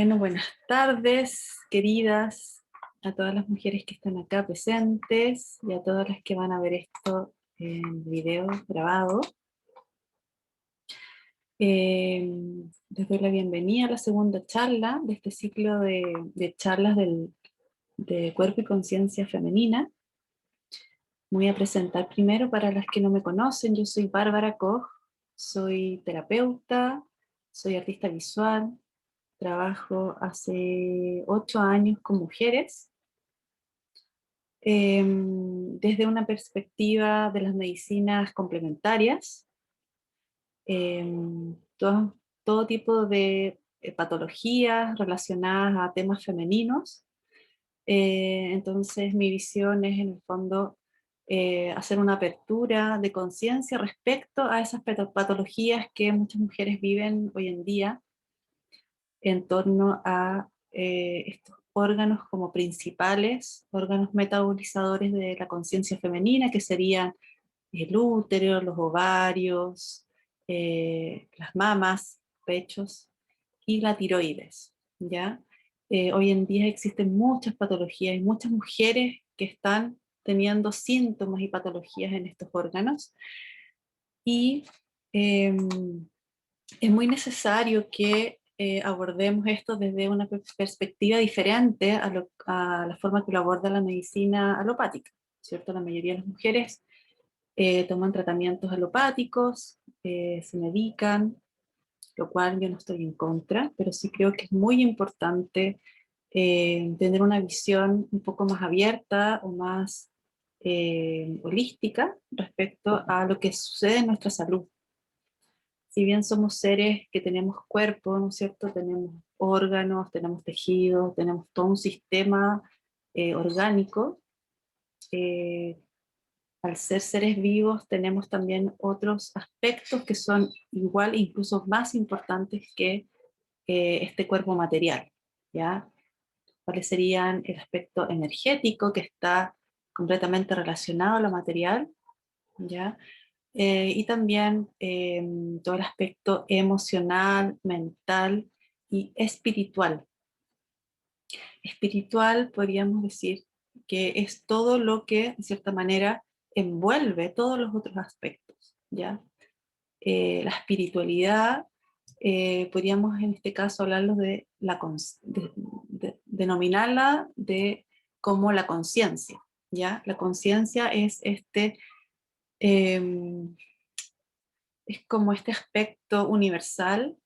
Bueno, buenas tardes, queridas, a todas las mujeres que están acá presentes y a todas las que van a ver esto en video grabado. Les doy la bienvenida a la segunda charla de este ciclo de charlas de cuerpo y conciencia femenina. Voy a presentar primero para las que no me conocen. Yo soy Bárbara Koch, soy terapeuta, soy artista visual, trabajo hace 8 años con mujeres, desde una perspectiva de las medicinas complementarias, todo, todo tipo de patologías relacionadas a temas femeninos. Entonces mi visión es en el fondo hacer una apertura de conciencia respecto a esas patologías que muchas mujeres viven hoy en día en torno a estos órganos como principales, órganos metabolizadores de la conciencia femenina, que serían el útero, los ovarios, las mamas, pechos y la tiroides, ¿ya? Hoy en día existen muchas patologías y muchas mujeres que están teniendo síntomas y patologías en estos órganos, y eh, es muy necesario que abordemos esto desde una perspectiva diferente a la forma que lo aborda la medicina alopática, ¿cierto? La mayoría de las mujeres toman tratamientos alopáticos, se medican, lo cual yo no estoy en contra, pero sí creo que es muy importante tener una visión un poco más abierta o más holística respecto a lo que sucede en nuestra salud. Si bien somos seres que tenemos cuerpo, ¿no es cierto? Tenemos órganos, tenemos tejidos, tenemos todo un sistema orgánico. eh, Al ser seres vivos tenemos también otros aspectos que son igual, incluso más importantes que este cuerpo material, ¿ya? ¿Cuáles serían el aspecto energético, que está completamente relacionado a lo material, ¿ya? Y también todo el aspecto emocional, mental y espiritual. Espiritual podríamos decir que es todo lo que, de cierta manera, envuelve todos los otros aspectos, ¿ya? La espiritualidad, podríamos en este caso hablarlo de denominarla de como la conciencia, ¿ya? La conciencia eh, es como este aspecto universal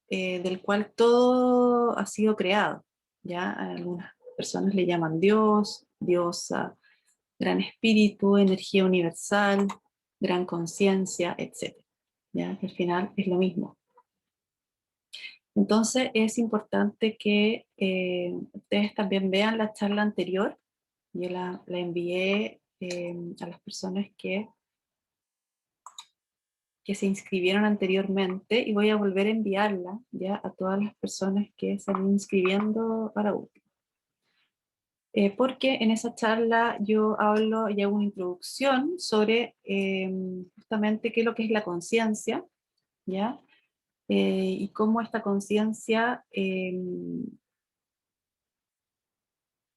del cual todo ha sido creado, ¿ya? Algunas personas le llaman Dios, diosa, gran espíritu, energía universal, gran conciencia, etc. ¿Ya? Que al final es lo mismo. Entonces es importante que ustedes también vean la charla anterior. Yo la envié a las personas que se inscribieron anteriormente, y voy a volver a enviarla ya a todas las personas que se han inscribiendo para último. Porque en esa charla yo hablo y hago una introducción sobre justamente qué es lo que es la conciencia, ¿ya? Y cómo esta conciencia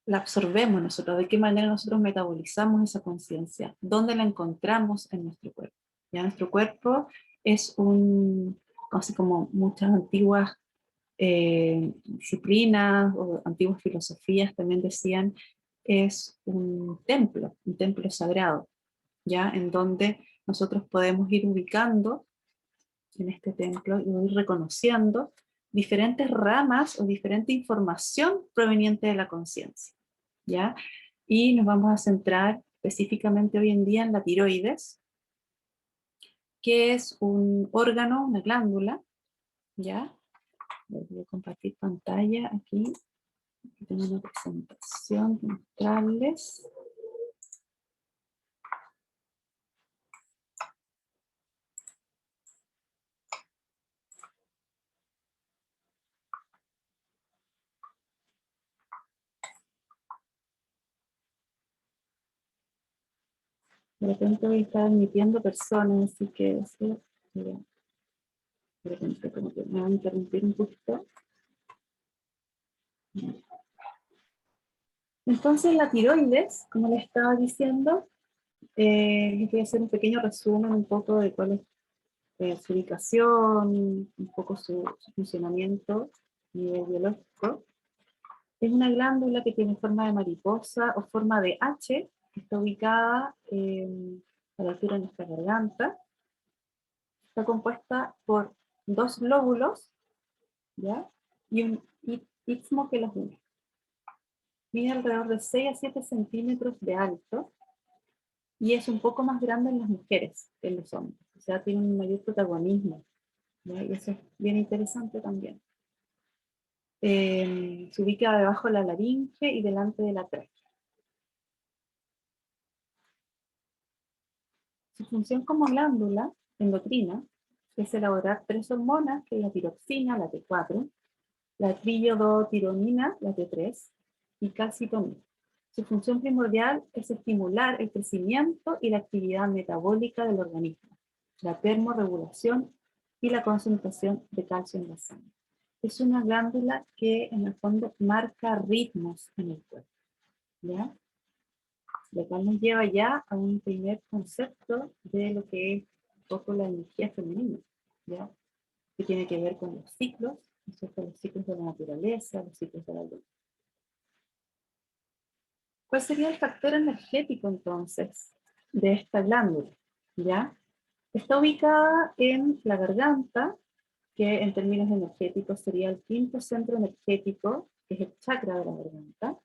la absorbemos nosotros, de qué manera nosotros metabolizamos esa conciencia, dónde la encontramos en nuestro cuerpo. ¿Ya? Nuestro cuerpo es así como muchas antiguas disciplinas o antiguas filosofías también decían, es un templo sagrado, ¿ya? En donde nosotros podemos ir ubicando en este templo y ir reconociendo diferentes ramas o diferente información proveniente de la conciencia, ¿ya? Y nos vamos a centrar específicamente hoy en día en la tiroides, que es un órgano, una glándula, ¿ya? Voy a compartir pantalla aquí. Aquí tengo una presentación de mostrarles. De repente voy a estar admitiendo personas, así que eso, mira, de repente como que me va a interrumpir un poquito. Entonces la tiroides, como les estaba diciendo, les voy a hacer un pequeño resumen un poco de cuál es su ubicación, un poco su funcionamiento a nivel biológico. Es una glándula que tiene forma de mariposa o forma de H, que está ubicada a la altura de nuestra garganta. Está compuesta por dos lóbulos, ¿ya? Y un istmo que los une. Mide alrededor de 6 a 7 centímetros de alto y es un poco más grande en las mujeres que en los hombres. O sea, tiene un mayor protagonismo, ¿ya? Y eso es bien interesante también. Se ubica debajo de la laringe y delante de la tráquea. Su función como glándula endocrina es elaborar 3 hormonas, que es la tiroxina, la T4, la trillodotironina, la T3, y calcitonina. Su función primordial es estimular el crecimiento y la actividad metabólica del organismo, la termorregulación y la concentración de calcio en la sangre. Es una glándula que en el fondo marca ritmos en el cuerpo, ¿ya? Lo cual nos lleva ya a un primer concepto de lo que es un poco la energía femenina, ¿ya? Que tiene que ver con los ciclos, ¿no es cierto? Los ciclos de la naturaleza, los ciclos de la luz. ¿Cuál sería el factor energético entonces de esta glándula? ¿Ya? Está ubicada en la garganta, que en términos energéticos sería el quinto centro energético, que es el chakra de la garganta.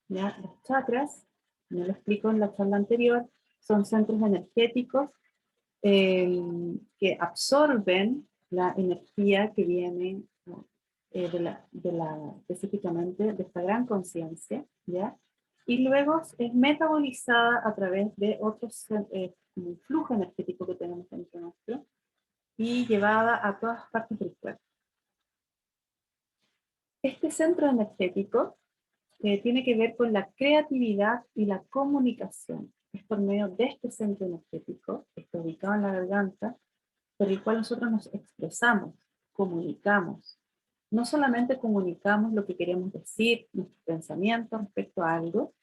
¿Ya? Los chakras, me lo explico en la charla anterior, son centros energéticos que absorben la energía que viene, ¿no? Específicamente de esta gran conciencia, ¿ya? Y luego es metabolizada a través de otros, un flujo energético que tenemos dentro nuestro, y llevada a todas partes del cuerpo. Este centro energético tiene que ver con la creatividad y la comunicación. Es por medio de este centro energético, que está ubicado en la garganta, por el cual nosotros nos expresamos, comunicamos. No solamente comunicamos lo que queremos decir, nuestros pensamientos respecto a algo,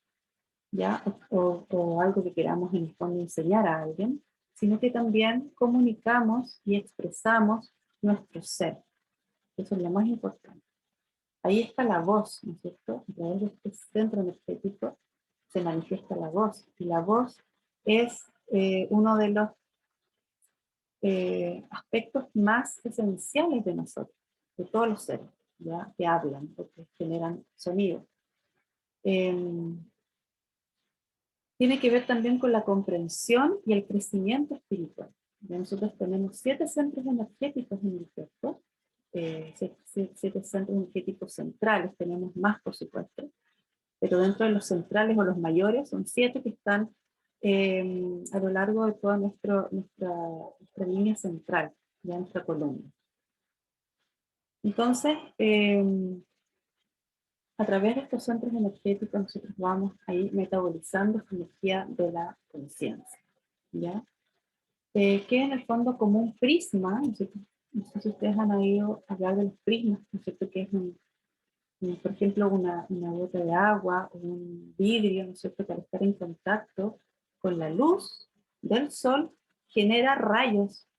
¿ya? O algo que queramos en el fondo enseñar a alguien, sino que también comunicamos y expresamos nuestro ser. Eso es lo más importante. Ahí está la voz, ¿no es cierto? A través de este centro energético se manifiesta la voz. Y la voz es uno de los aspectos más esenciales de nosotros, de todos los seres, ¿ya? Que hablan, porque generan sonido. Tiene que ver también con la comprensión y el crecimiento espiritual. ¿Ya? Nosotros tenemos 7 centros energéticos en el cuerpo, 7 centros energéticos centrales, tenemos más por supuesto, pero dentro de los centrales o los mayores son 7 que están a lo largo de toda nuestra línea central, ya nuestra columna. Entonces, a través de estos centros energéticos nosotros vamos a ir metabolizando esta energía de la conciencia, ¿ya? Que en el fondo como un prisma, no sé si ustedes han oído hablar de los prismas, ¿no es cierto? Que es por ejemplo, una gota de agua o un vidrio, ¿no es cierto? Para estar en contacto con la luz del sol, genera rayos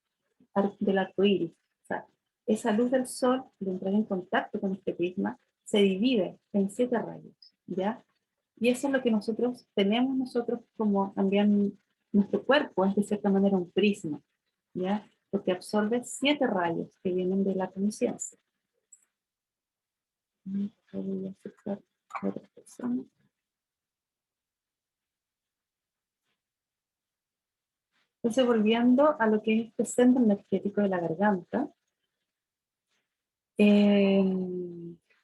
del arco iris. O sea, esa luz del sol, al entrar en contacto con este prisma, se divide en 7 rayos, ¿ya? Y eso es lo que nosotros tenemos como también nuestro cuerpo, es de cierta manera un prisma, ¿ya? Porque absorbe 7 rayos que vienen de la conciencia. Voy a aceptar a otras personas. Entonces, volviendo a lo que es este centro energético de la garganta,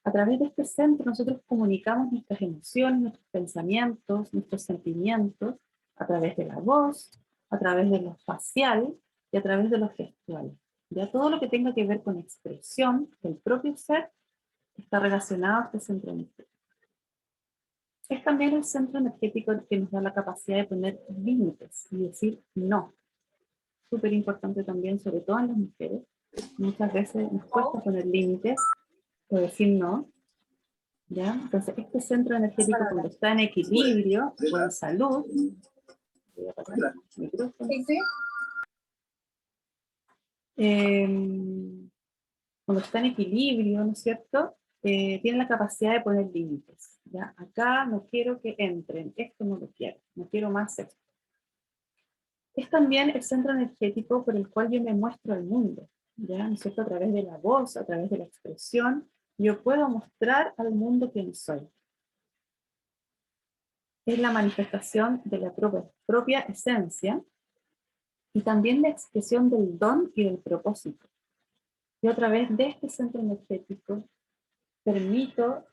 a través de este centro nosotros comunicamos nuestras emociones, nuestros pensamientos, nuestros sentimientos, a través de la voz, a través de lo facial y a través de lo gestual. Ya todo lo que tenga que ver con expresión del propio ser está relacionado a este centro energético. Es también el centro energético que nos da la capacidad de poner límites y decir no. Súper importante también, sobre todo en las mujeres. Muchas veces nos cuesta poner límites o decir no. ¿Ya? Entonces, este centro energético cuando está en equilibrio o en salud, voy a apagar el micrófono. Sí, sí. Cuando está en equilibrio, ¿no es cierto? Tiene la capacidad de poner límites. ¿Ya? Acá no quiero que entren, esto no lo quiero, no quiero más esto. Es también el centro energético por el cual yo me muestro al mundo, ¿ya? ¿No es cierto? A través de la voz, a través de la expresión, yo puedo mostrar al mundo quién soy. Es la manifestación de la propia esencia y también la expresión del don y del propósito. Y a través de este centro energético permito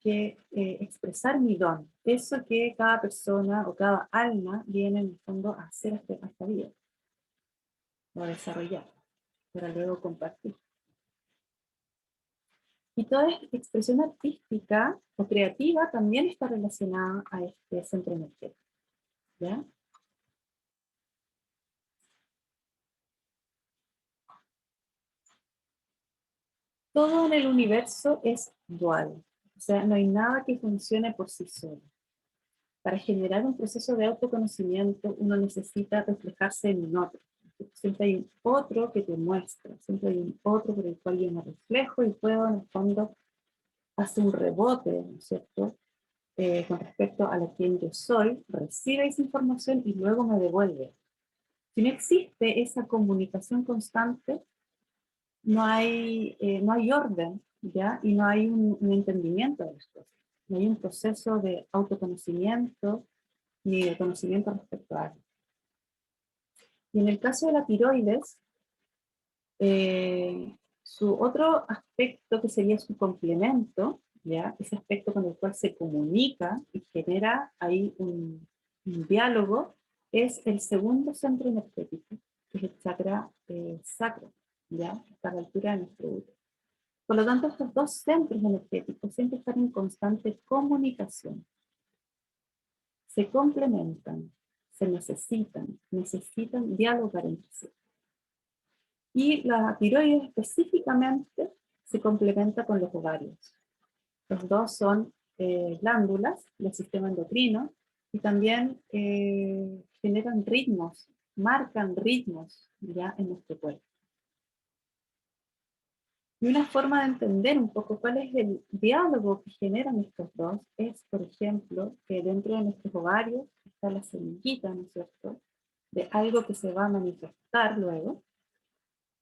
que expresar mi don, eso que cada persona o cada alma viene en el fondo a hacer a esta vida, o a desarrollar, para luego compartir. Y toda expresión artística o creativa también está relacionada a este centro energético, ¿ya? Todo en el universo es dual, o sea, no hay nada que funcione por sí solo. Para generar un proceso de autoconocimiento, uno necesita reflejarse en un otro. Siempre hay un otro que te muestra, siempre hay un otro por el cual yo me reflejo y puedo, en el fondo, hacer un rebote, ¿no es cierto?, con respecto a la quien yo soy, recibe esa información y luego me devuelve. Si no existe esa comunicación constante, no hay orden, ¿ya? Y no hay un entendimiento de las cosas. No hay un proceso de autoconocimiento ni de conocimiento respecto a algo. Y en el caso de la tiroides, su otro aspecto que sería su complemento, ¿ya? Ese aspecto con el cual se comunica y genera ahí un diálogo, es el segundo centro energético, que es el chakra sacro, ¿ya? Está a la altura de nuestro útero. Por lo tanto, estos dos centros energéticos siempre están en constante comunicación. Se complementan, se necesitan dialogar entre sí. Y la tiroides específicamente se complementa con los ovarios. Los dos son glándulas del sistema endocrino y también generan ritmos, marcan ritmos ya en nuestro cuerpo. Y una forma de entender un poco cuál es el diálogo que generan estos dos es, por ejemplo, que dentro de nuestros ovarios está la semillita, ¿no es cierto?, de algo que se va a manifestar luego.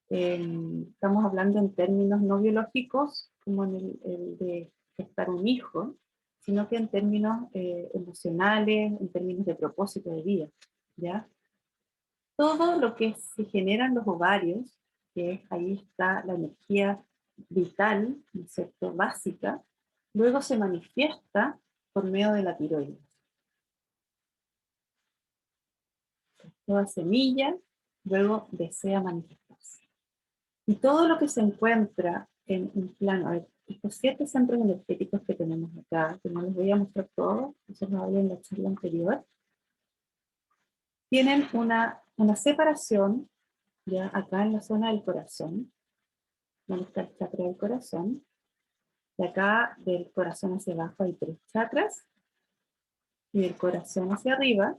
Estamos hablando en términos no biológicos, como en el de gestar un hijo, sino que en términos emocionales, en términos de propósito de vida, ¿ya? Todo lo que se genera en los ovarios, que ahí está la energía vital, ¿no es cierto?, básica, luego se manifiesta por medio de la tiroides. Toda semilla luego desea manifestarse. Y todo lo que se encuentra en un plano, a ver, estos 7 centros energéticos que tenemos acá, que no les voy a mostrar todos, eso lo hablé en la charla anterior, tienen una separación, ya acá en la zona del corazón, donde está el chakra del corazón, de acá del corazón hacia abajo hay 3 chakras, y del corazón hacia arriba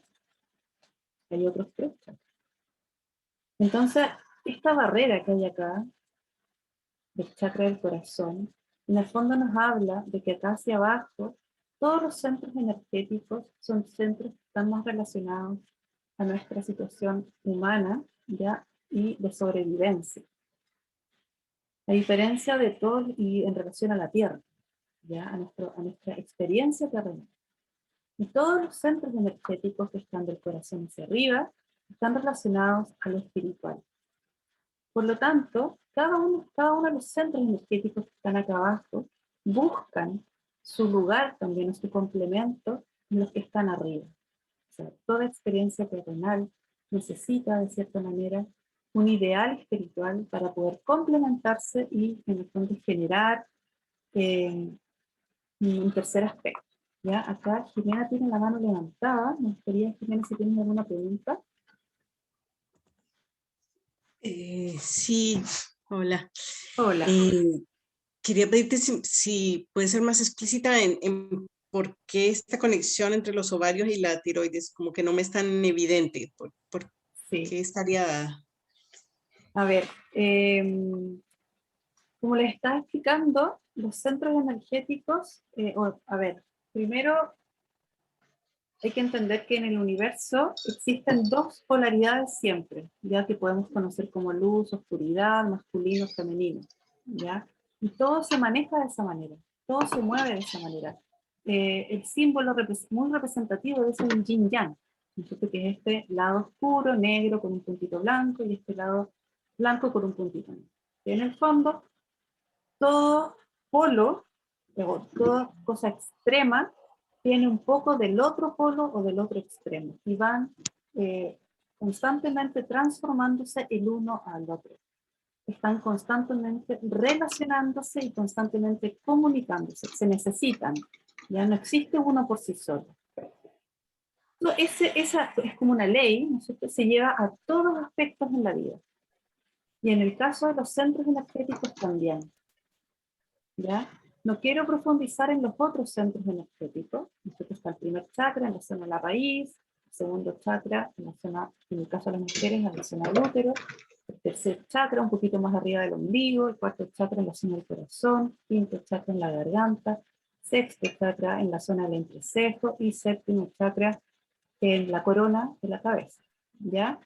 hay otros 3 chakras. Entonces, esta barrera que hay acá, del chakra del corazón, en el fondo nos habla de que acá hacia abajo, todos los centros energéticos son centros que están más relacionados a nuestra situación humana, ¿ya? Y de sobrevivencia. A diferencia de todos y en relación a la Tierra, ¿ya? A nuestra experiencia terrenal. Y todos los centros energéticos que están del corazón hacia arriba están relacionados a lo espiritual. Por lo tanto, cada uno de los centros energéticos que están acá abajo buscan su lugar también, su complemento en los que están arriba. O sea, toda experiencia terrenal necesita, de cierta manera, un ideal espiritual para poder complementarse y, en el fondo, generar un tercer aspecto. ¿Ya? Acá Jimena tiene la mano levantada. Me gustaría, Jimena, si tienes alguna pregunta. Sí, hola. Hola. quería pedirte si puedes ser más explícita en por qué esta conexión entre los ovarios y la tiroides, como que no me es tan evidente. ¿Por Sí, qué estaría dada? a ver, como les estaba explicando, los centros energéticos, a ver, primero hay que entender que en el universo existen dos polaridades siempre, ya que podemos conocer como luz, oscuridad, masculino, femenino, ¿ya? Y todo se maneja de esa manera, todo se mueve de esa manera. El símbolo muy representativo de eso es el yin yang, ¿no? Que es este lado oscuro, negro, con un puntito blanco, y este lado blanco con un puntito negro. Y en el fondo, todo polo, o toda cosa extrema, tiene un poco del otro polo o del otro extremo, y van constantemente transformándose el uno al otro. Están constantemente relacionándose y constantemente comunicándose, se necesitan, ya no existe uno por sí solo. No, esa es como una ley, ¿no es cierto? Se lleva a todos los aspectos en la vida. Y en el caso de los centros energéticos también. ¿Ya? No quiero profundizar en los otros centros energéticos. Nosotros está el primer chakra en la zona de la raíz, el segundo chakra en la zona, en el caso de las mujeres, en la zona del útero, el tercer chakra un poquito más arriba del ombligo, el cuarto chakra en la zona del corazón, quinto chakra en la garganta, sexto chakra en la zona del entrecejo y séptimo chakra en la corona de la cabeza. ¿Ya?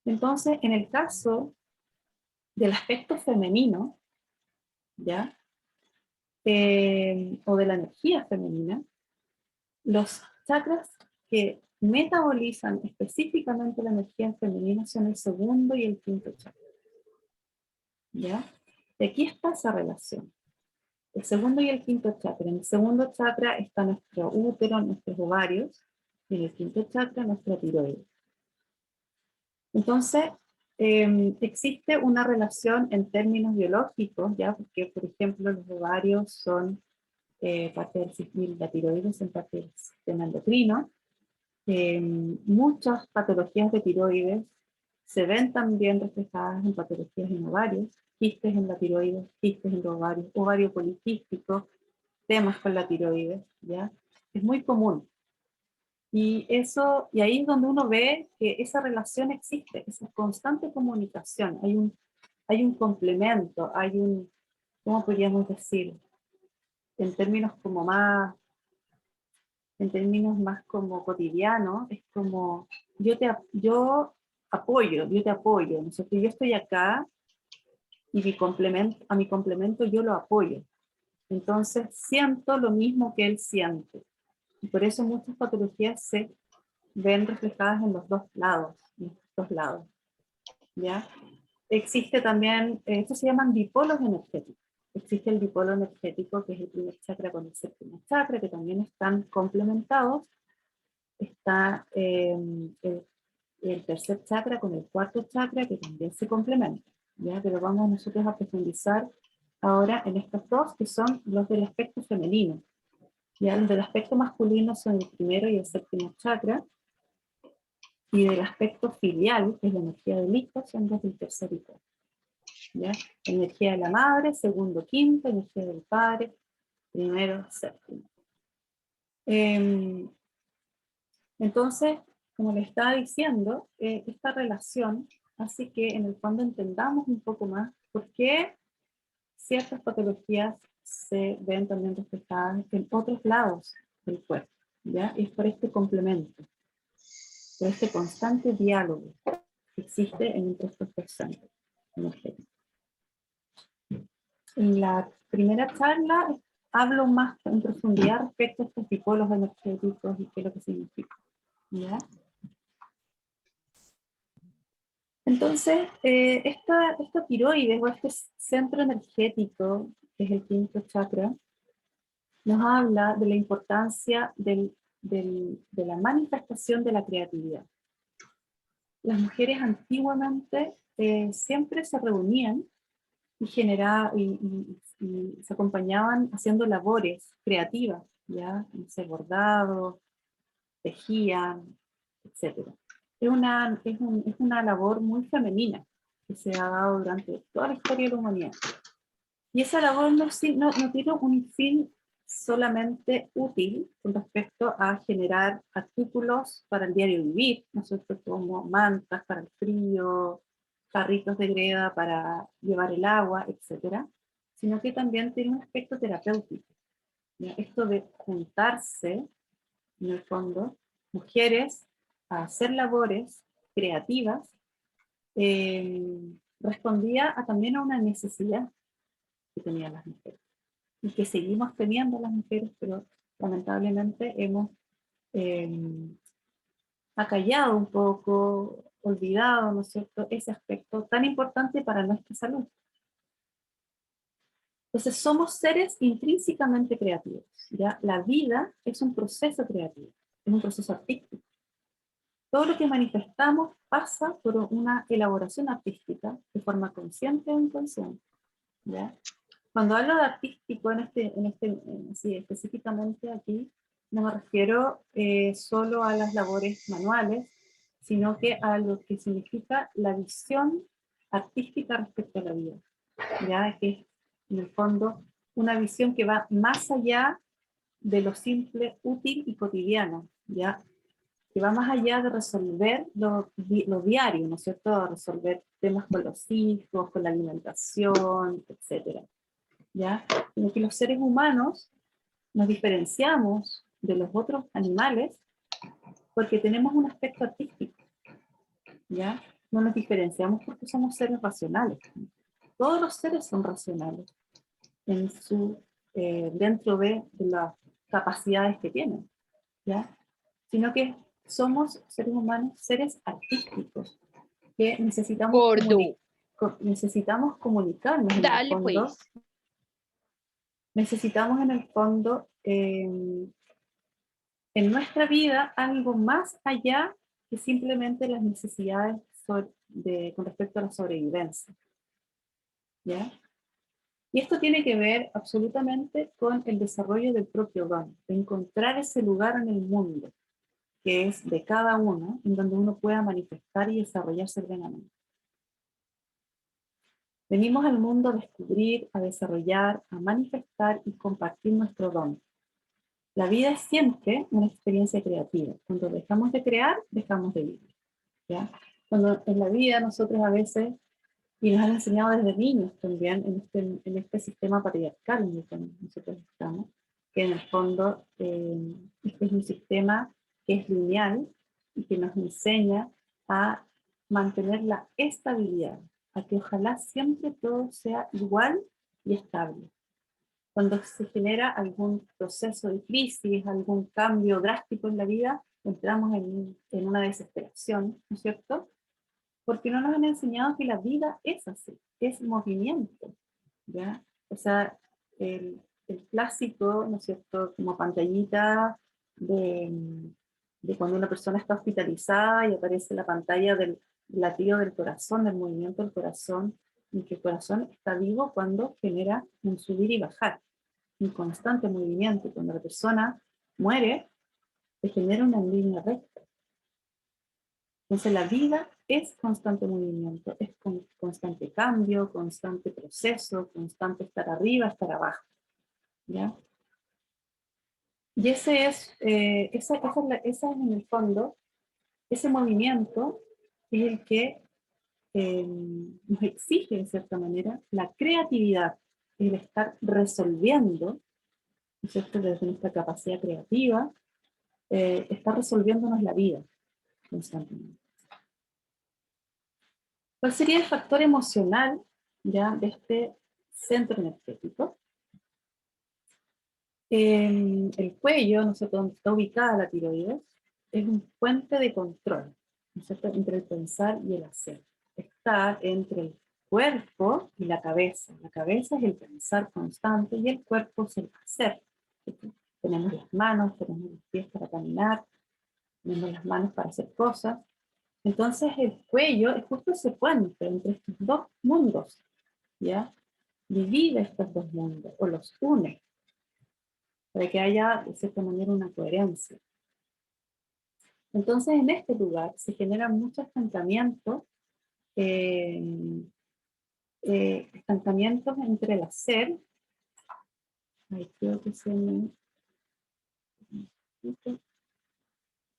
Entonces, en el caso del aspecto femenino, ¿ya? O de la energía femenina, los chakras que metabolizan específicamente la energía femenina son el segundo y el quinto chakra. ¿Ya? Y aquí está esa relación. El segundo y el quinto chakra. En el segundo chakra está nuestro útero, nuestros ovarios, y en el quinto chakra nuestra tiroides. Entonces, existe una relación en términos biológicos, ¿ya? Porque, por ejemplo, los ovarios son parte del sistema, la tiroides en parte del sistema endocrino. Muchas patologías de tiroides se ven también reflejadas en patologías en ovarios, quistes en la tiroides, quistes en los ovarios, ovario poliquístico, temas con la tiroides, ¿ya? Es muy común. Y ahí es donde uno ve que esa relación existe, esa constante comunicación, hay un complemento, hay un, ¿cómo podríamos decir? En términos como más, en términos más como cotidianos, es como yo apoyo, yo te apoyo, ¿no sé? Que yo estoy acá y a mi complemento yo lo apoyo. Entonces siento lo mismo que él siente. Y por eso muchas patologías se ven reflejadas en los dos lados, en los dos lados, ¿ya? Existe también, estos se llaman dipolos energéticos. Existe el dipolo energético, que es el primer chakra con el séptimo chakra, que también están complementados. Está el tercer chakra con el cuarto chakra, que también se complementan, ¿ya? Pero vamos nosotros a profundizar ahora en estos dos, que son los del aspecto femenino. ¿Ya? Los del aspecto masculino son el primero y el séptimo chakra, y del aspecto filial, que es la energía del hijo, son los del tercer y cuarto. ¿Ya? Energía de la madre, segundo, quinto, energía del padre, primero, séptimo. Entonces, como le estaba diciendo, esta relación hace que en el fondo entendamos un poco más por qué ciertas patologías se ven también reflejadas en otros lados del cuerpo, ¿ya? Y es por este complemento, por este constante diálogo que existe entre estos dos centros energéticos. En la primera charla hablo más en profundidad respecto a estos dipolos energéticos y qué es lo que significa, ¿ya? Entonces, esta tiroides o este centro energético, que es el quinto chakra, nos habla de la importancia de la manifestación de la creatividad. Las mujeres antiguamente siempre se reunían y, y se acompañaban haciendo labores creativas, ¿ya? Se bordado, tejían, etc. Es una labor muy femenina que se ha dado durante toda la historia de la humanidad. Y esa labor no tiene un fin solamente útil con respecto a generar artículos para el diario vivir, ¿no es cierto? Como mantas para el frío, carritos de greda para llevar el agua, etcétera, sino que también tiene un aspecto terapéutico, ¿ya? Esto de juntarse, en el fondo, mujeres a hacer labores creativas, respondía también a una necesidad que tenían las mujeres y que seguimos teniendo las mujeres, pero lamentablemente hemos eh, acallado un poco, olvidado, ¿no es cierto?, ese aspecto tan importante para nuestra salud. Entonces somos seres intrínsecamente creativos, ¿ya? La vida es un proceso creativo, es un proceso artístico. Todo lo que manifestamos pasa por una elaboración artística de forma consciente o inconsciente, ¿ya? Cuando hablo de artístico sí, específicamente aquí, no me refiero solo a las labores manuales, sino que a lo que significa la visión artística respecto a la vida, ya que es en el fondo una visión que va más allá de lo simple, útil y cotidiano, ya que va más allá de resolver lo diario, ¿no es cierto? Resolver temas con los hijos, con la alimentación, etcétera, ¿ya? Sino que los seres humanos nos diferenciamos de los otros animales porque tenemos un aspecto artístico, ¿ya? No nos diferenciamos porque somos seres racionales. Todos los seres son racionales en dentro de las capacidades que tienen, ¿ya? Sino que somos seres humanos, seres artísticos, que Gordo. necesitamos comunicarnos en el Dale fondo, pues. necesitamos en el fondo en nuestra vida algo más allá que simplemente las necesidades con respecto a la sobrevivencia, ¿ya? Y esto tiene que ver absolutamente con el desarrollo del propio don, de encontrar ese lugar en el mundo, que es de cada uno, en donde uno pueda manifestar y desarrollarse plenamente. Venimos al mundo a descubrir, a desarrollar, a manifestar y compartir nuestro don. La vida es siempre una experiencia creativa. Cuando dejamos de crear, dejamos de vivir, ¿ya? Cuando en la vida nosotros a veces, y nos han enseñado desde niños también, en este sistema patriarcal en el que nosotros estamos, que en el fondo este es un sistema que es lineal y que nos enseña a mantener la estabilidad, a que ojalá siempre todo sea igual y estable. Cuando se genera algún proceso de crisis, algún cambio drástico en la vida, entramos en una desesperación, ¿no es cierto? Porque no nos han enseñado que la vida es así, es movimiento, ¿ya? O sea, el clásico, ¿no es cierto?, como pantallita de cuando una persona está hospitalizada y aparece la pantalla del latido del corazón, del movimiento del corazón, y que el corazón está vivo cuando genera un subir y bajar, un constante movimiento. Cuando la persona muere, se genera una línea recta. Entonces la vida es constante movimiento, es constante cambio, constante proceso, constante estar arriba, estar abajo, ¿ya? Y esa es en el fondo, ese movimiento es el que nos exige de cierta manera la creatividad, el estar resolviendo, ¿no es cierto?, desde nuestra capacidad creativa, está resolviéndonos la vida constantemente. ¿Cuál sería el factor emocional ya de este centro energético? El cuello, ¿no sé dónde está ubicada la tiroides? Es un puente de control, ¿no es cierto?, entre el pensar y el hacer. Está entre el cuerpo y la cabeza. La cabeza es el pensar constante y el cuerpo es el hacer. Tenemos las manos, tenemos los pies para caminar, tenemos las manos para hacer cosas. Entonces el cuello es justo ese puente entre estos dos mundos, ¿ya? Divide estos dos mundos o los une para que haya de cierta manera una coherencia. Entonces en este lugar se genera mucho estancamiento estancamientos entre el hacer. Ahí creo que se me...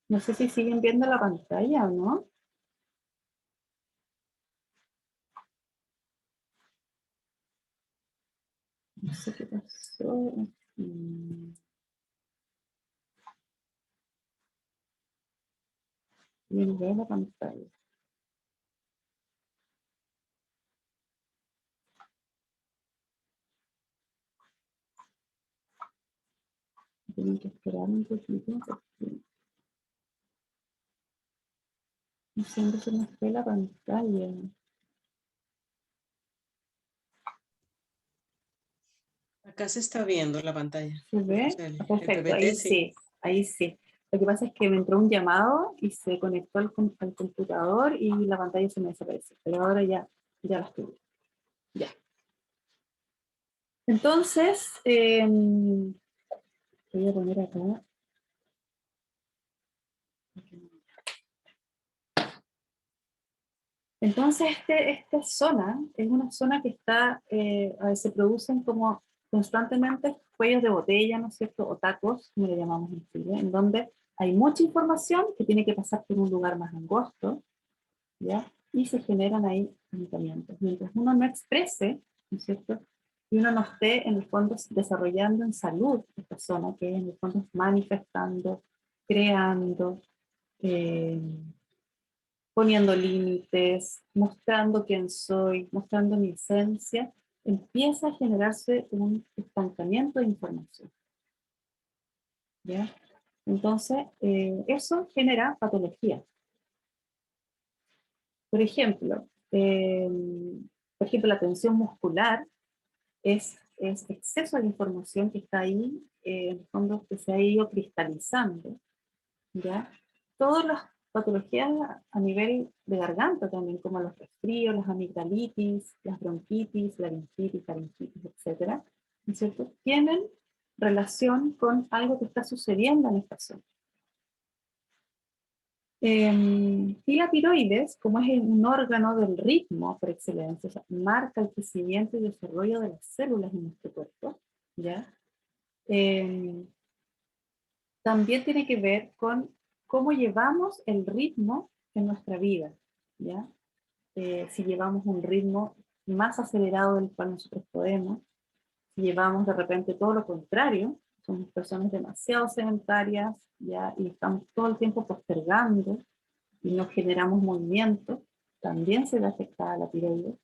No sé si siguen viendo la pantalla o no. No sé qué pasó. Bien, veo la pantalla. Tengo que esperar un poquito porque no sé dónde se me fue la pantalla. Acá se está viendo la pantalla. ¿Se O ve? sea, Ah, el perfecto, PPT, ahí sí. sí, ahí sí. Lo que pasa es que me entró un llamado y se conectó al computador y la pantalla se me desapareció. Pero ahora ya la estoy viendo. Ya. Entonces, voy a poner acá. Entonces, esta zona es una zona que está, a ver, se producen como constantemente cuellos de botella, ¿no es cierto? O tacos, como le llamamos en Chile, en donde hay mucha información que tiene que pasar por un lugar más angosto, ¿ya? Y se generan ahí estancamientos. Mientras uno no exprese, ¿no es cierto? Y uno no esté en el fondo desarrollando en salud esta zona, que en el fondo es manifestando, creando, eh, poniendo límites, mostrando quién soy, mostrando mi esencia, empieza a generarse un estancamiento de información. ¿Ya? Entonces, eso genera patología. Por ejemplo, la tensión muscular es exceso de información que está ahí, en el fondo que se ha ido cristalizando, ¿ya? Todas las patologías a nivel de garganta también, como los resfríos, las amigdalitis, las bronquitis, laringitis, faringitis, etcétera, ¿no es cierto? Tienen relación con algo que está sucediendo en esta zona. Y la tiroides, como es un órgano del ritmo por excelencia, o sea, marca el crecimiento y desarrollo de las células en nuestro cuerpo, ¿ya? También tiene que ver con cómo llevamos el ritmo en nuestra vida, ¿ya? Si llevamos un ritmo más acelerado del cual nosotros podemos, si llevamos de repente todo lo contrario, somos personas demasiado sedentarias, ¿ya? Y estamos todo el tiempo postergando y no generamos movimiento, también se ve afectada la tiroides.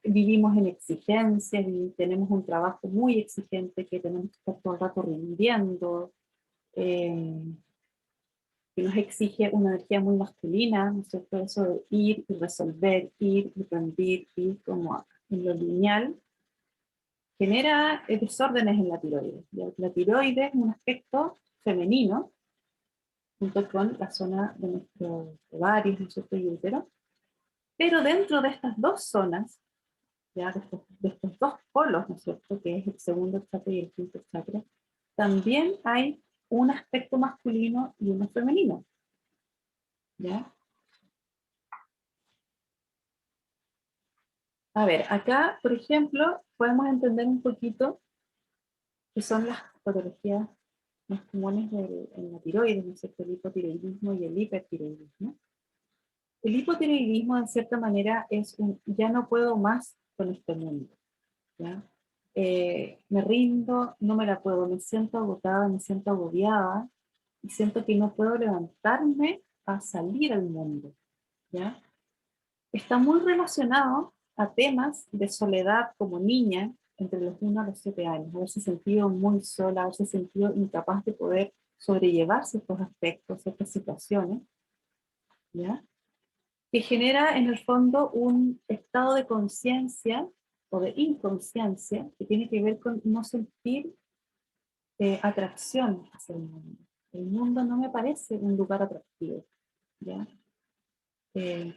Vivimos en exigencias y tenemos un trabajo muy exigente que tenemos que estar todo el rato rindiendo, que nos exige una energía muy masculina, ¿no es cierto? Eso de ir y resolver, ir y rendir, ir como en lo lineal, genera desórdenes en la tiroides. La tiroides es un aspecto femenino, junto con la zona de nuestros ovarios, ¿no es cierto? Y útero. Pero dentro de estas dos zonas, ya de estos dos polos, ¿no es cierto? Que es el segundo chakra y el quinto chakra, también hay un aspecto masculino y uno femenino, ¿ya? A ver, acá, por ejemplo, podemos entender un poquito qué son las patologías más comunes en la tiroides, ¿no es cierto? El hipotiroidismo y el hipertiroidismo. El hipotiroidismo, en cierta manera, es un ya no puedo más con este mundo, ¿ya? Me rindo, no me la puedo, me siento agotada, me siento agobiada y siento que no puedo levantarme a salir al mundo, ¿ya? Está muy relacionado a temas de soledad como niña entre los 1 a los 7 años, haberse sentido muy sola, haberse sentido incapaz de poder sobrellevar ciertos aspectos, ciertas situaciones, ¿ya? Que genera en el fondo un estado de conciencia o de inconsciencia que tiene que ver con no sentir atracción hacia el mundo. El mundo no me parece un lugar atractivo, ¿ya?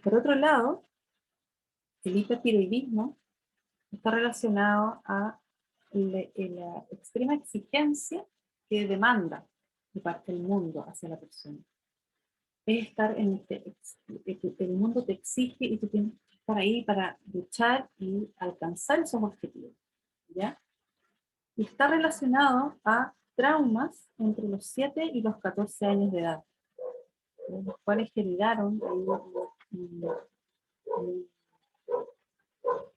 Por otro lado, el hipertiroidismo está relacionado a la extrema exigencia que demanda de parte del mundo hacia la persona. Es estar en el mundo te exige y tú tienes que estar ahí para luchar y alcanzar esos objetivos, ¿ya? Y está relacionado a traumas entre los 7 y los 14 años de edad, los cuales generaron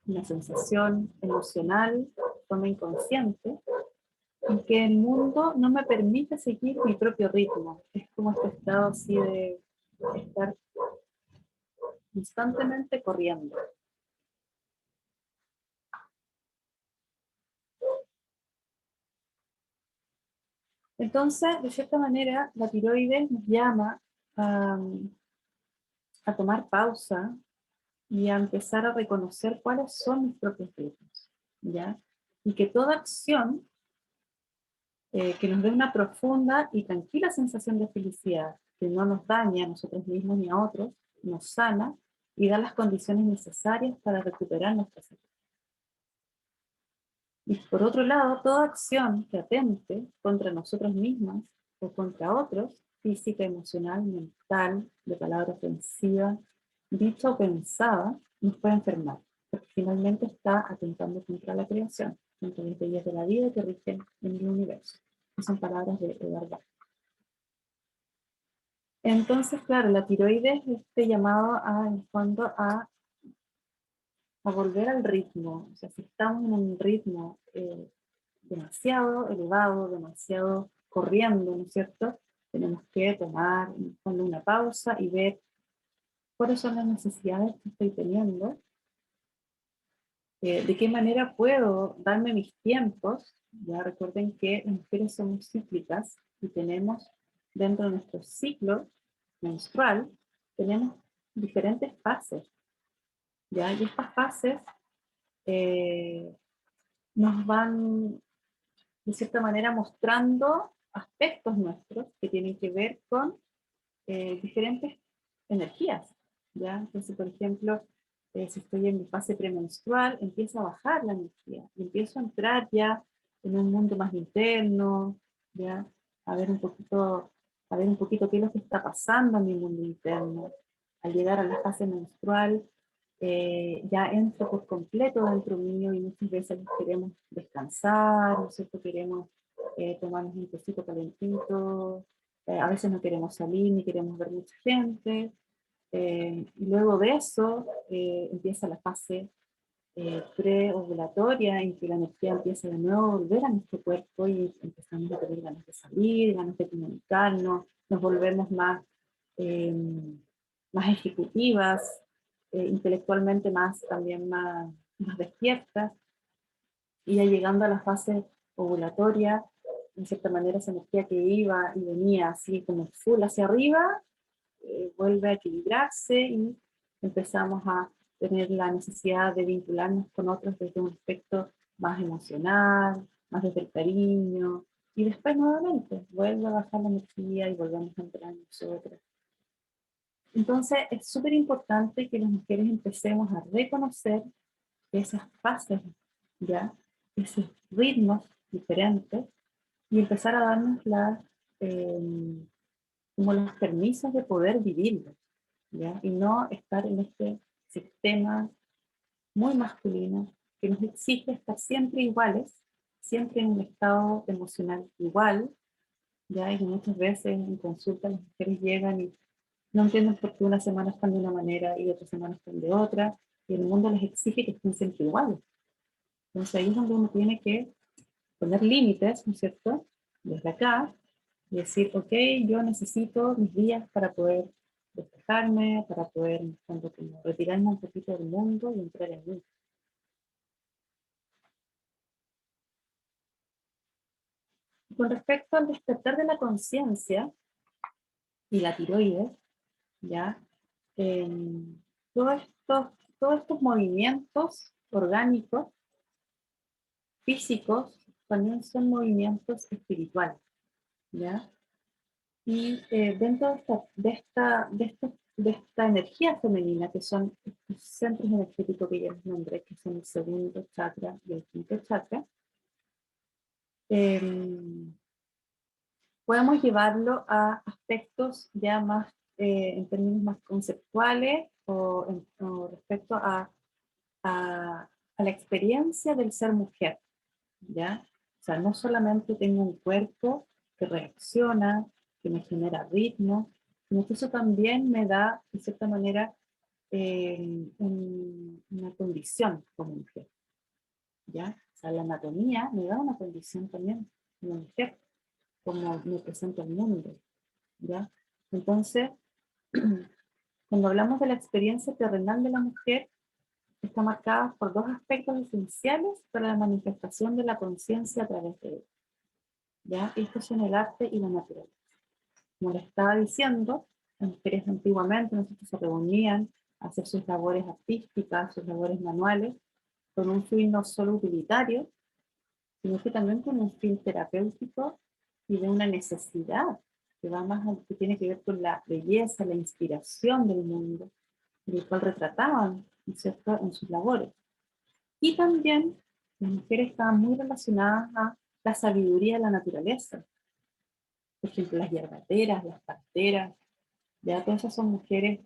una sensación emocional, de forma inconsciente, y que el mundo no me permite seguir mi propio ritmo. Es como este estado así de estar constantemente corriendo. Entonces, de cierta manera, la tiroides nos llama a tomar pausa y a empezar a reconocer cuáles son mis propios ritmos, ¿ya? Y que toda acción que nos dé una profunda y tranquila sensación de felicidad, que no nos daña a nosotros mismos ni a otros, nos sana y da las condiciones necesarias para recuperar nuestra salud. Y por otro lado, toda acción que atente contra nosotros mismos o contra otros, física, emocional, mental, de palabra ofensiva, dicha o pensada, nos puede enfermar, porque finalmente está atentando contra la creación, contra las leyes de la vida que rigen en el universo. Son palabras de Edward. Entonces, claro, la tiroides es este llamado a, en el fondo, a volver al ritmo. O sea, si estamos en un ritmo demasiado elevado, demasiado corriendo, ¿no es cierto? Tenemos que tomar una pausa y ver cuáles son las necesidades que estoy teniendo, de qué manera puedo darme mis tiempos. Ya recuerden que las mujeres somos cíclicas y tenemos dentro de nuestro ciclo menstrual, tenemos diferentes fases, ¿ya? Y estas fases nos van de cierta manera mostrando aspectos nuestros que tienen que ver con diferentes energías, ¿ya? Entonces, por ejemplo, si estoy en mi fase premenstrual, empieza a bajar la energía y empiezo a entrar ya en un mundo más interno, ¿ya? A ver un poquito, qué es lo que está pasando en mi mundo interno. Al llegar a la fase menstrual, ya entro por completo dentro mío y muchas veces queremos descansar, ¿no es cierto? Queremos tomarnos un tecito calentito, a veces no queremos salir ni queremos ver mucha gente. Y luego de eso empieza la fase preovulatoria en que la energía empieza de nuevo a volver a nuestro cuerpo y empezamos a tener ganas de salir, ganas de comunicarnos, nos volvemos eh, más ejecutivas, intelectualmente también más despiertas, y ya llegando a la fase ovulatoria, de cierta manera esa energía que iba y venía así como full hacia arriba, vuelve a equilibrarse y empezamos a tener la necesidad de vincularnos con otros desde un aspecto más emocional, más desde el cariño, y después nuevamente vuelve a bajar la energía y volvemos a entrar en nosotros. Entonces es súper importante que las mujeres empecemos a reconocer esas fases, ¿ya? Esos ritmos diferentes y empezar a darnos como los permisos de poder vivirlos, ¿ya? Y no estar en este sistema muy masculino que nos exige estar siempre iguales, siempre en un estado emocional igual, ¿ya? Y que muchas veces en consulta las mujeres llegan y no entienden por qué una semana están de una manera y otra semana están de otra, y el mundo les exige que estén siempre iguales. Entonces ahí es donde uno tiene que poner límites, ¿no es cierto? Desde acá, y decir, ok, yo necesito mis días para poder despejarme, para poder como retirarme un poquito del mundo y entrar en mí. Con respecto al despertar de la conciencia y la tiroides, ¿ya? Eh, todos, estos, todos estos movimientos orgánicos, físicos, también son movimientos espirituales, ¿ya? Y dentro de esta energía femenina, que son estos centros energéticos que ya les nombré, que son el segundo chakra y el quinto chakra, eh, podemos llevarlo a aspectos ya más, en términos más conceptuales, o respecto a la experiencia del ser mujer, ¿ya? O sea, no solamente tengo un cuerpo que reacciona, que me genera ritmo, sino que eso también me da, de cierta manera, una condición como mujer, ¿ya? O sea, la anatomía me da una condición también como mujer, como me presento al mundo, ¿ya? Entonces, cuando hablamos de la experiencia terrenal de la mujer, está marcada por dos aspectos esenciales para la manifestación de la conciencia a través de ella, ¿ya? Estos son el arte y la naturaleza. Como les estaba diciendo, las mujeres antiguamente nosotros se reunían a hacer sus labores artísticas, sus labores manuales, con un fin no solo utilitario, sino que también con un fin terapéutico y de una necesidad que va más que tiene que ver con la belleza, la inspiración del mundo, del cual retrataban, ¿no es cierto?, en sus labores. Y también las mujeres estaban muy relacionadas a la sabiduría de la naturaleza. Por ejemplo, las yerbateras, las parteras, ya todas esas son mujeres,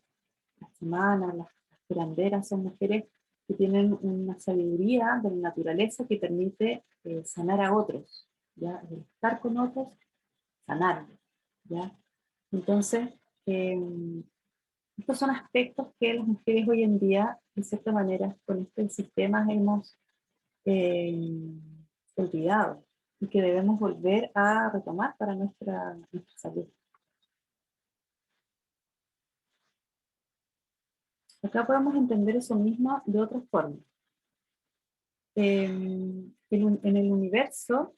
las chamanas, las curanderas, son mujeres que tienen una sabiduría de la naturaleza que permite sanar a otros, ¿ya? El estar con otros, sanarlos, ¿ya? Entonces, estos son aspectos que las mujeres hoy en día, de cierta manera, con este sistema hemos olvidado y que debemos volver a retomar para nuestra salud. Acá podemos entender eso mismo de otra forma. En el universo,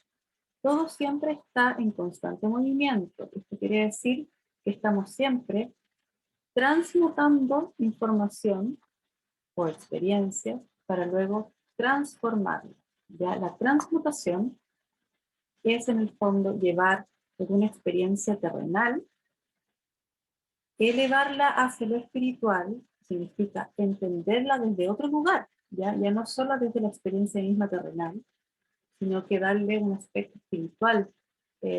todo siempre está en constante movimiento. Esto quiere decir que estamos siempre transmutando información o experiencias para luego transformarla. ¿Ya? La transmutación es en el fondo llevar una experiencia terrenal, elevarla hacia lo espiritual, significa entenderla desde otro lugar, ya no solo desde la experiencia misma terrenal, sino que darle un aspecto espiritual,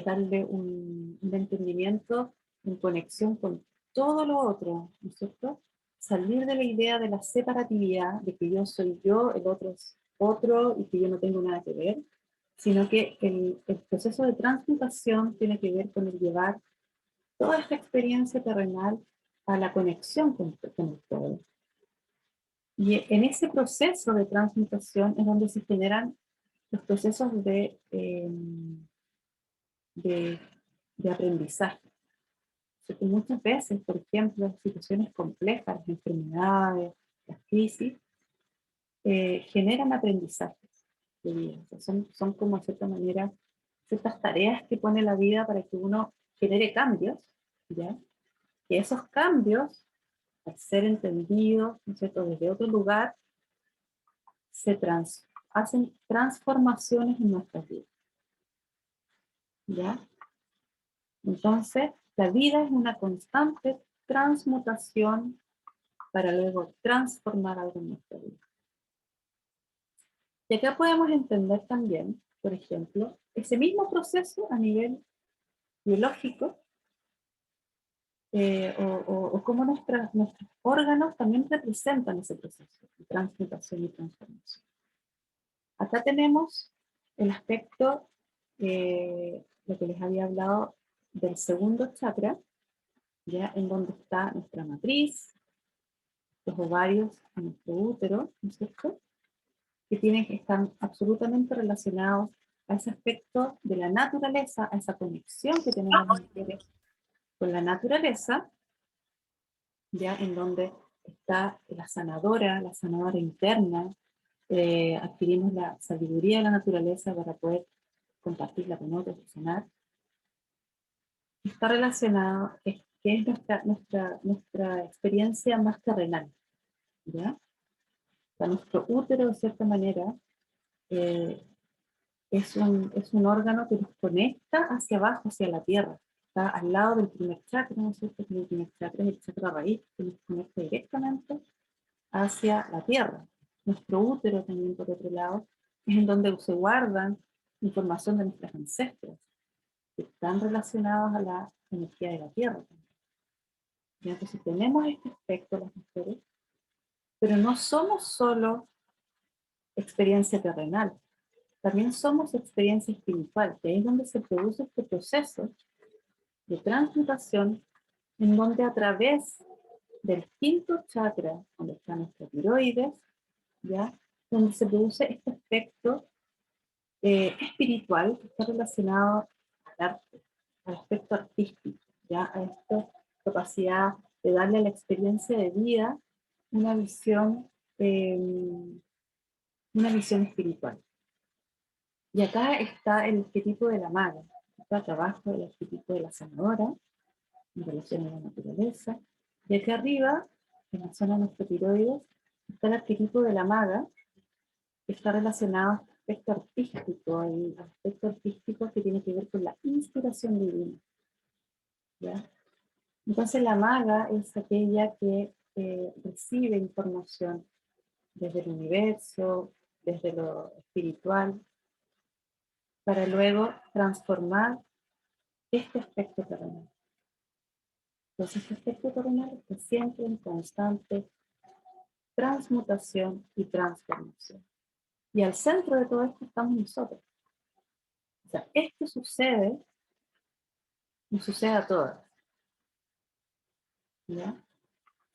darle un entendimiento en conexión con todo lo otro, ¿no es cierto? Salir de la idea de la separatividad, de que yo soy yo, el otro es otro y que yo no tengo nada que ver, sino que el proceso de transmutación tiene que ver con el llevar toda esta experiencia terrenal a la conexión con el todo. Y en ese proceso de transmutación es donde se generan los procesos de, de aprendizaje. Porque muchas veces, por ejemplo, situaciones complejas, las enfermedades, las crisis, generan aprendizajes de vida. O sea, son como, de cierta manera, ciertas tareas que pone la vida para que uno genere cambios, ¿ya? Que esos cambios, al ser entendidos, ¿no es cierto?, desde otro lugar, hacen transformaciones en nuestras vidas, ¿ya? Entonces, la vida es una constante transmutación para luego transformar algo en nuestra vida. Y acá podemos entender también, por ejemplo, ese mismo proceso a nivel biológico, o cómo nuestros órganos también representan ese proceso de transmutación y transformación. Acá tenemos el aspecto, lo que les había hablado del segundo chakra, ya en donde está nuestra matriz, los ovarios a nuestro útero, ¿no es cierto?, que están absolutamente relacionados a ese aspecto de la naturaleza, a esa conexión que tenemos las mujeres con la naturaleza, ya en donde está la sanadora interna, adquirimos la sabiduría de la naturaleza para poder compartirla con otros y sanar. Está relacionado, que es nuestra experiencia más terrenal, ¿ya? O sea, nuestro útero, de cierta manera, eh, es un órgano que nos conecta hacia abajo, hacia la tierra. Está al lado del primer chakra, ¿no es cierto? El primer chakra es el chakra raíz, que nos conecta directamente hacia la tierra. Nuestro útero también, por otro lado, es en donde se guardan información de nuestros ancestros, que están relacionados a la energía de la tierra también. Y entonces tenemos este aspecto, las mujeres, Pero no somos solo experiencia terrenal, también somos experiencia espiritual, que ahí es donde se produce este proceso de transmutación, en donde a través del quinto chakra, donde está nuestra tiroides, ¿ya? Donde se produce este aspecto espiritual que está relacionado al arte, al aspecto artístico, ¿ya? A esta capacidad de darle a la experiencia de vida una eh, una visión espiritual. Y acá está el arquetipo de la maga, está acá abajo el arquetipo de la sanadora, en relación a la naturaleza, y acá arriba, en la zona de nuestro tiroides, está el arquetipo de la maga, que está relacionado al aspecto artístico, el aspecto artístico que tiene que ver con la inspiración divina, ¿ya? Entonces la maga es aquella que recibe información desde el universo, desde lo espiritual, para luego transformar este aspecto terrenal. Entonces este aspecto terrenal está siempre en constante transmutación y transformación. Y al centro de todo esto estamos nosotros. O sea, esto sucede, nos sucede a todas. ¿Ya?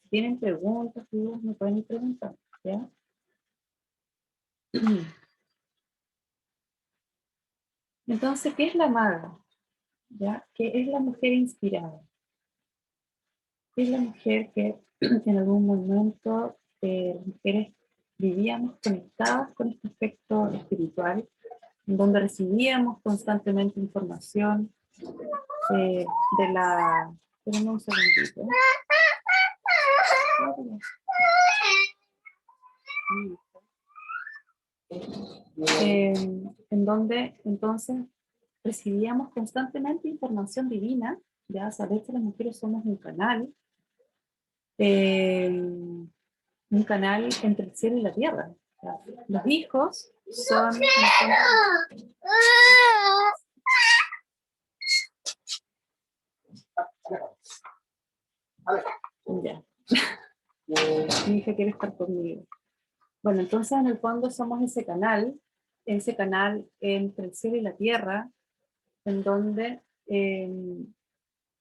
Si tienen preguntas, dudas, me pueden ir preguntando. ¿Ya? Entonces, ¿qué es la maga? ¿Ya? ¿Qué es la mujer inspirada? ¿Qué es la mujer que en algún momento las mujeres vivíamos conectadas con este aspecto espiritual, en donde recibíamos constantemente información de la... Espérenme un segundito. En donde entonces recibíamos constantemente información divina, ya sabéis que las mujeres somos un canal entre el cielo y la tierra. O sea, los hijos son... Ya. Mi hija quiere estar conmigo. Bueno, entonces en el fondo somos ese canal entre el cielo y la tierra, en donde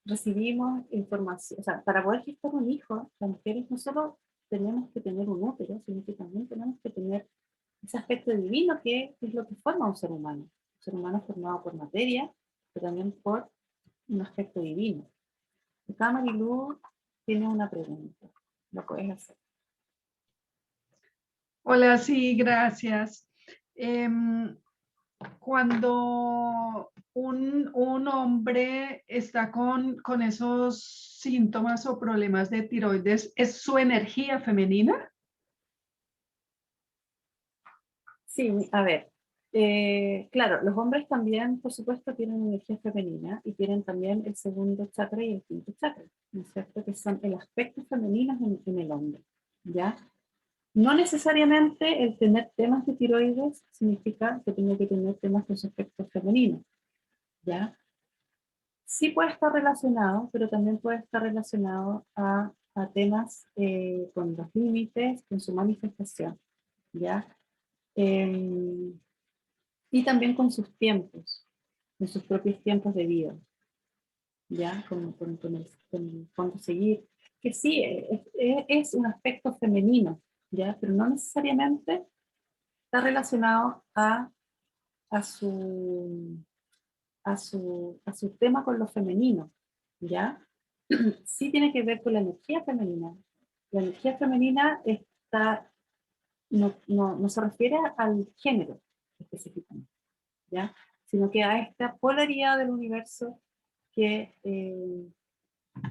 recibimos información. O sea, para poder gestar un hijo, las mujeres no solo tenemos que tener un útero, sino que también tenemos que tener ese aspecto divino que es lo que forma un ser humano. Un ser humano formado por materia, pero también por un aspecto divino. Acá Marilú tiene una pregunta. Lo puedes hacer. Hola, sí, gracias. Cuando un hombre está con esos síntomas o problemas de tiroides, ¿es su energía femenina? Sí, a ver, claro, los hombres también, por supuesto, tienen energía femenina y tienen también el segundo chakra y el quinto chakra, ¿no es cierto? Que son el aspecto femenino en el hombre, ¿ya? No necesariamente el tener temas de tiroides significa que tenga que tener temas de su aspecto femenino, ¿ya? Sí puede estar relacionado, pero también puede estar relacionado a temas con los límites, con su manifestación, ¿ya? Y también con sus tiempos, con sus propios tiempos de vida, ¿ya? Con cuando seguir, que sí, es un aspecto femenino, ¿ya? Pero no necesariamente está relacionado a su, a su tema con lo femenino, ¿ya? Sí tiene que ver con la energía femenina. La energía femenina está, no se refiere al género específicamente, ¿ya? Sino que a esta polaridad del universo que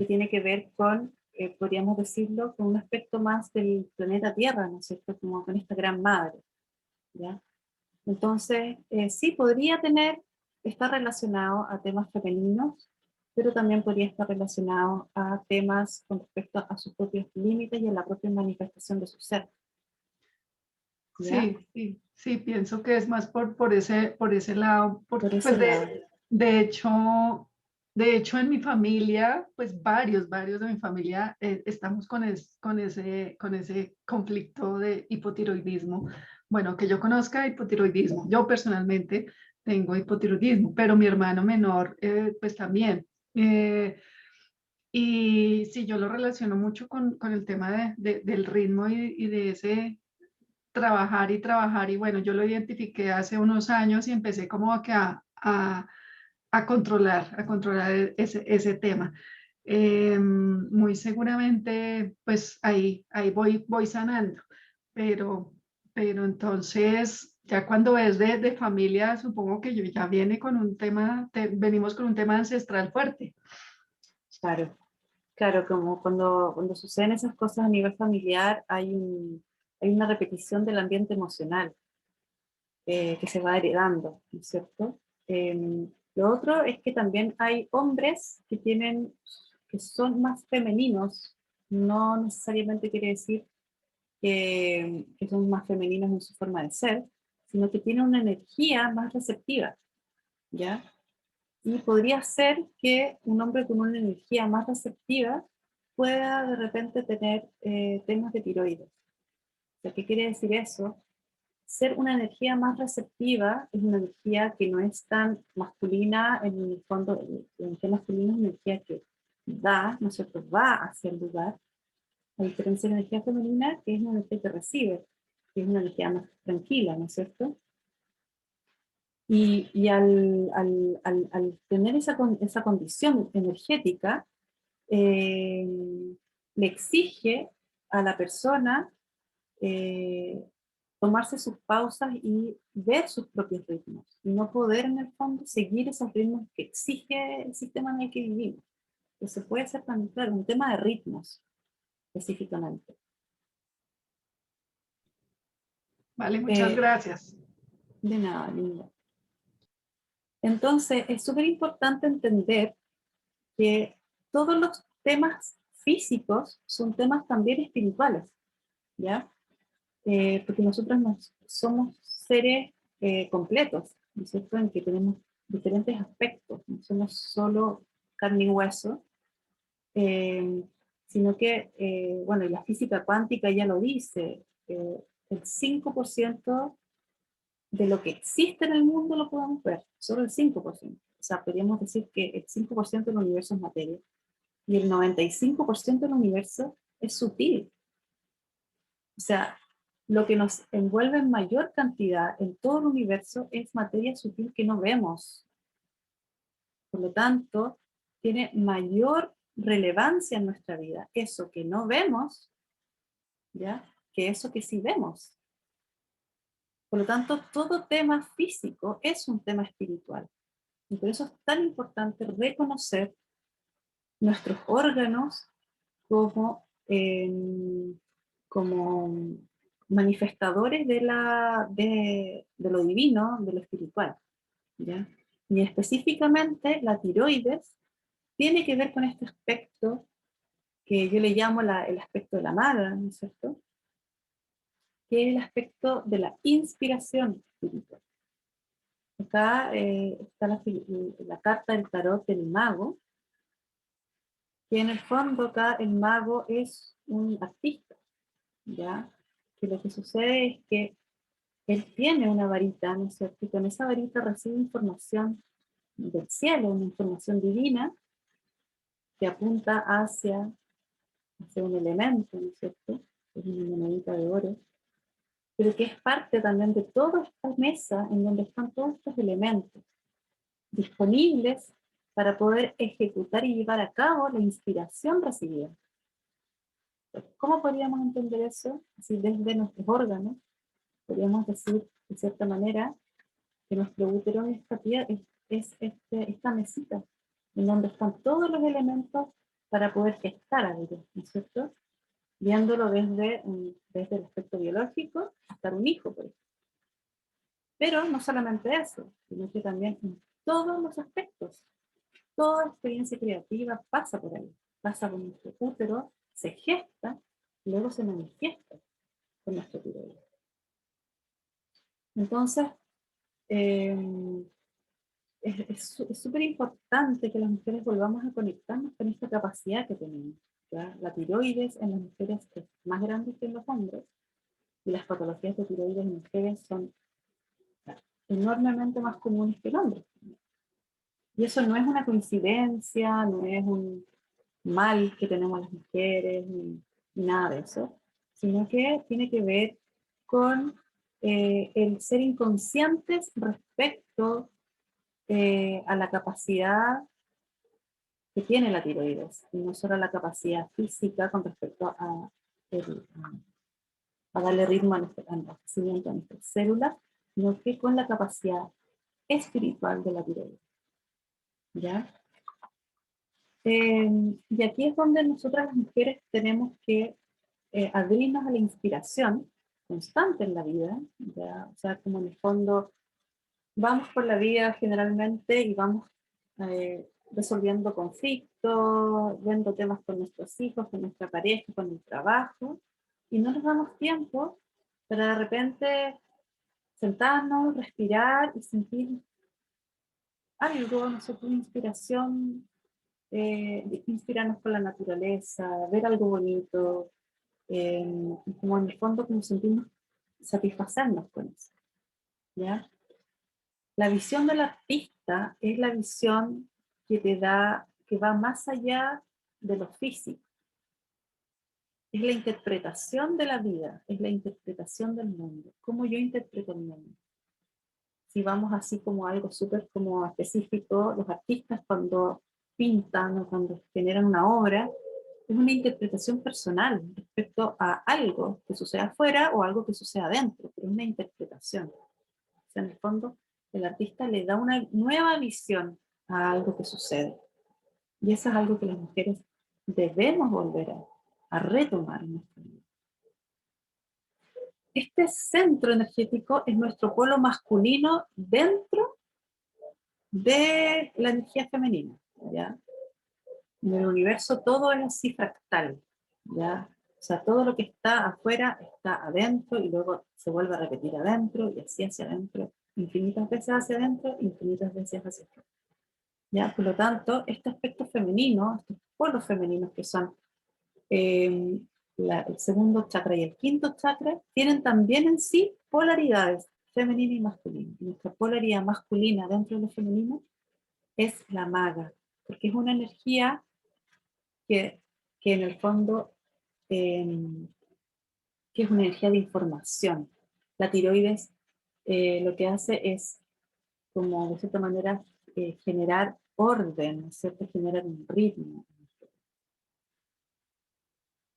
tiene que ver con, podríamos decirlo, con un aspecto más del planeta Tierra, ¿no es cierto? Como con esta gran madre, ¿ya? Entonces, sí podría estar relacionado a temas femeninos, pero también podría estar relacionado a temas con respecto a sus propios límites y a la propia manifestación de su ser. ¿Ya? Sí, pienso que es más por ese lado, porque Por ese pues lado. de hecho De hecho, en mi familia, pues varios de mi familia estamos con ese conflicto de hipotiroidismo. Bueno, que yo conozca hipotiroidismo. Yo personalmente tengo hipotiroidismo, pero mi hermano menor, pues también. Eh, y sí, yo lo relaciono mucho con el tema del ritmo y de ese trabajar y trabajar. Y bueno, yo lo identifiqué hace unos años y empecé como a controlar ese tema. Muy seguramente, pues ahí voy sanando, pero, pero entonces, ya cuando es de familia, supongo que yo ya viene con un tema, venimos con un tema ancestral fuerte. Claro, claro, como cuando suceden esas cosas a nivel familiar, hay una repetición del ambiente emocional que se va heredando, ¿no es cierto? Lo otro es que también hay hombres que son más femeninos, no necesariamente quiere decir que son más femeninos en su forma de ser, sino que tienen una energía más receptiva, ¿ya? Y podría ser que un hombre con una energía más receptiva pueda de repente tener temas de tiroides. O sea, ¿qué quiere decir eso? Ser una energía más receptiva es una energía que no es tan masculina, en el fondo, la energía masculina es una energía que da, ¿no es cierto?, va hacia el lugar, a diferencia de la energía femenina, que es una energía que recibe, que es una energía más tranquila, ¿no es cierto? Y al tener esa condición energética, eh, le exige a la persona eh, tomarse sus pausas y ver sus propios ritmos, y no poder en el fondo seguir esos ritmos que exige el sistema en el que vivimos. Que se puede ser también, claro, un tema de ritmos específicamente. Vale, muchas Eh, gracias. de nada, linda. Entonces, es súper importante entender que todos los temas físicos son temas también espirituales, ¿ya? Porque nosotros somos seres completos, ¿no es cierto? En que tenemos diferentes aspectos, no somos solo carne y hueso, eh, sino que, bueno, y la física cuántica ya lo dice, el 5% de lo que existe en el mundo lo podemos ver, solo el 5%. O sea, podríamos decir que el 5% del universo es materia y el 95% del universo es sutil. O sea, lo que nos envuelve en mayor cantidad en todo el universo es materia sutil que no vemos. Por lo tanto, tiene mayor relevancia en nuestra vida eso que no vemos, ¿ya?, que eso que sí vemos. Por lo tanto, todo tema físico es un tema espiritual. Y por eso es tan importante reconocer nuestros órganos como, como manifestadores de lo divino, de lo espiritual, ¿ya? Y específicamente la tiroides tiene que ver con este aspecto que yo le llamo el aspecto de la maga, ¿no es cierto? Que es el aspecto de la inspiración espiritual. Acá está la carta del tarot del mago, que en el fondo acá el mago es un artista, ¿ya? Que lo que sucede es que él tiene una varita, ¿no es cierto? Y con esa varita recibe información del cielo, una información divina que apunta hacia un elemento, ¿no es cierto? Es una monedita de oro, pero que es parte también de toda esta mesa en donde están todos estos elementos disponibles para poder ejecutar y llevar a cabo la inspiración recibida. ¿Cómo podríamos entender eso? Así desde nuestros órganos, podríamos decir de cierta manera que nuestro útero es esta mesita en donde están todos los elementos para poder gestar algo, ¿no es cierto? Viéndolo desde el aspecto biológico hasta un hijo, por ejemplo. Pero no solamente eso, sino que también en todos los aspectos. Toda experiencia creativa pasa por ahí, pasa por nuestro útero, se gesta, y luego se manifiesta con nuestro tiroides. Entonces, eh, es súper importante que las mujeres volvamos a conectarnos con esta capacidad que tenemos. ¿Ya? La tiroides en las mujeres es más grande que en los hombres, y las patologías de tiroides en mujeres son enormemente más comunes que en hombres. Y eso no es una coincidencia, no es un mal que tenemos las mujeres, ni nada de eso, sino que tiene que ver con el ser inconscientes respecto a la capacidad que tiene la tiroides, y no solo la capacidad física con respecto a darle ritmo a al crecimiento de nuestras células, sino que con la capacidad espiritual de la tiroides. ¿Ya? Y aquí es donde nosotras las mujeres tenemos que abrirnos a la inspiración constante en la vida, ¿ya? O sea, como en el fondo vamos por la vida generalmente y vamos resolviendo conflictos, viendo temas con nuestros hijos, con nuestra pareja, con el trabajo, y no nos damos tiempo para de repente sentarnos, respirar y sentir algo, no sé, una inspiración, inspirarnos con la naturaleza, ver algo bonito, como en el fondo como sentimos satisfacernos con eso, ¿ya? La visión del artista es la visión que te da, que va más allá de lo físico. Es la interpretación de la vida, es la interpretación del mundo. ¿Cómo yo interpreto el mundo? Si vamos así como algo súper como específico, los artistas cuando pintan o cuando generan una obra, es una interpretación personal respecto a algo que sucede afuera o algo que sucede adentro, pero es una interpretación. O sea, en el fondo, el artista le da una nueva visión a algo que sucede. Y eso es algo que las mujeres debemos volver a retomar en nuestra vida. Este centro energético es nuestro polo masculino dentro de la energía femenina, ¿ya? En el universo todo es así fractal, ¿ya? O sea, todo lo que está afuera está adentro y luego se vuelve a repetir adentro y así hacia adentro, infinitas veces hacia adentro, infinitas veces hacia afuera. ¿Ya? Por lo tanto, este aspecto femenino, estos polos femeninos que son eh, el segundo chakra y el quinto chakra, tienen también en sí polaridades, femenina y masculina. Y nuestra polaridad masculina dentro de lo femenino es la maga, porque es una energía que en el fondo eh, que es una energía de información. La tiroides lo que hace es, como de cierta manera, generar orden, ¿no es cierto? Generar un ritmo.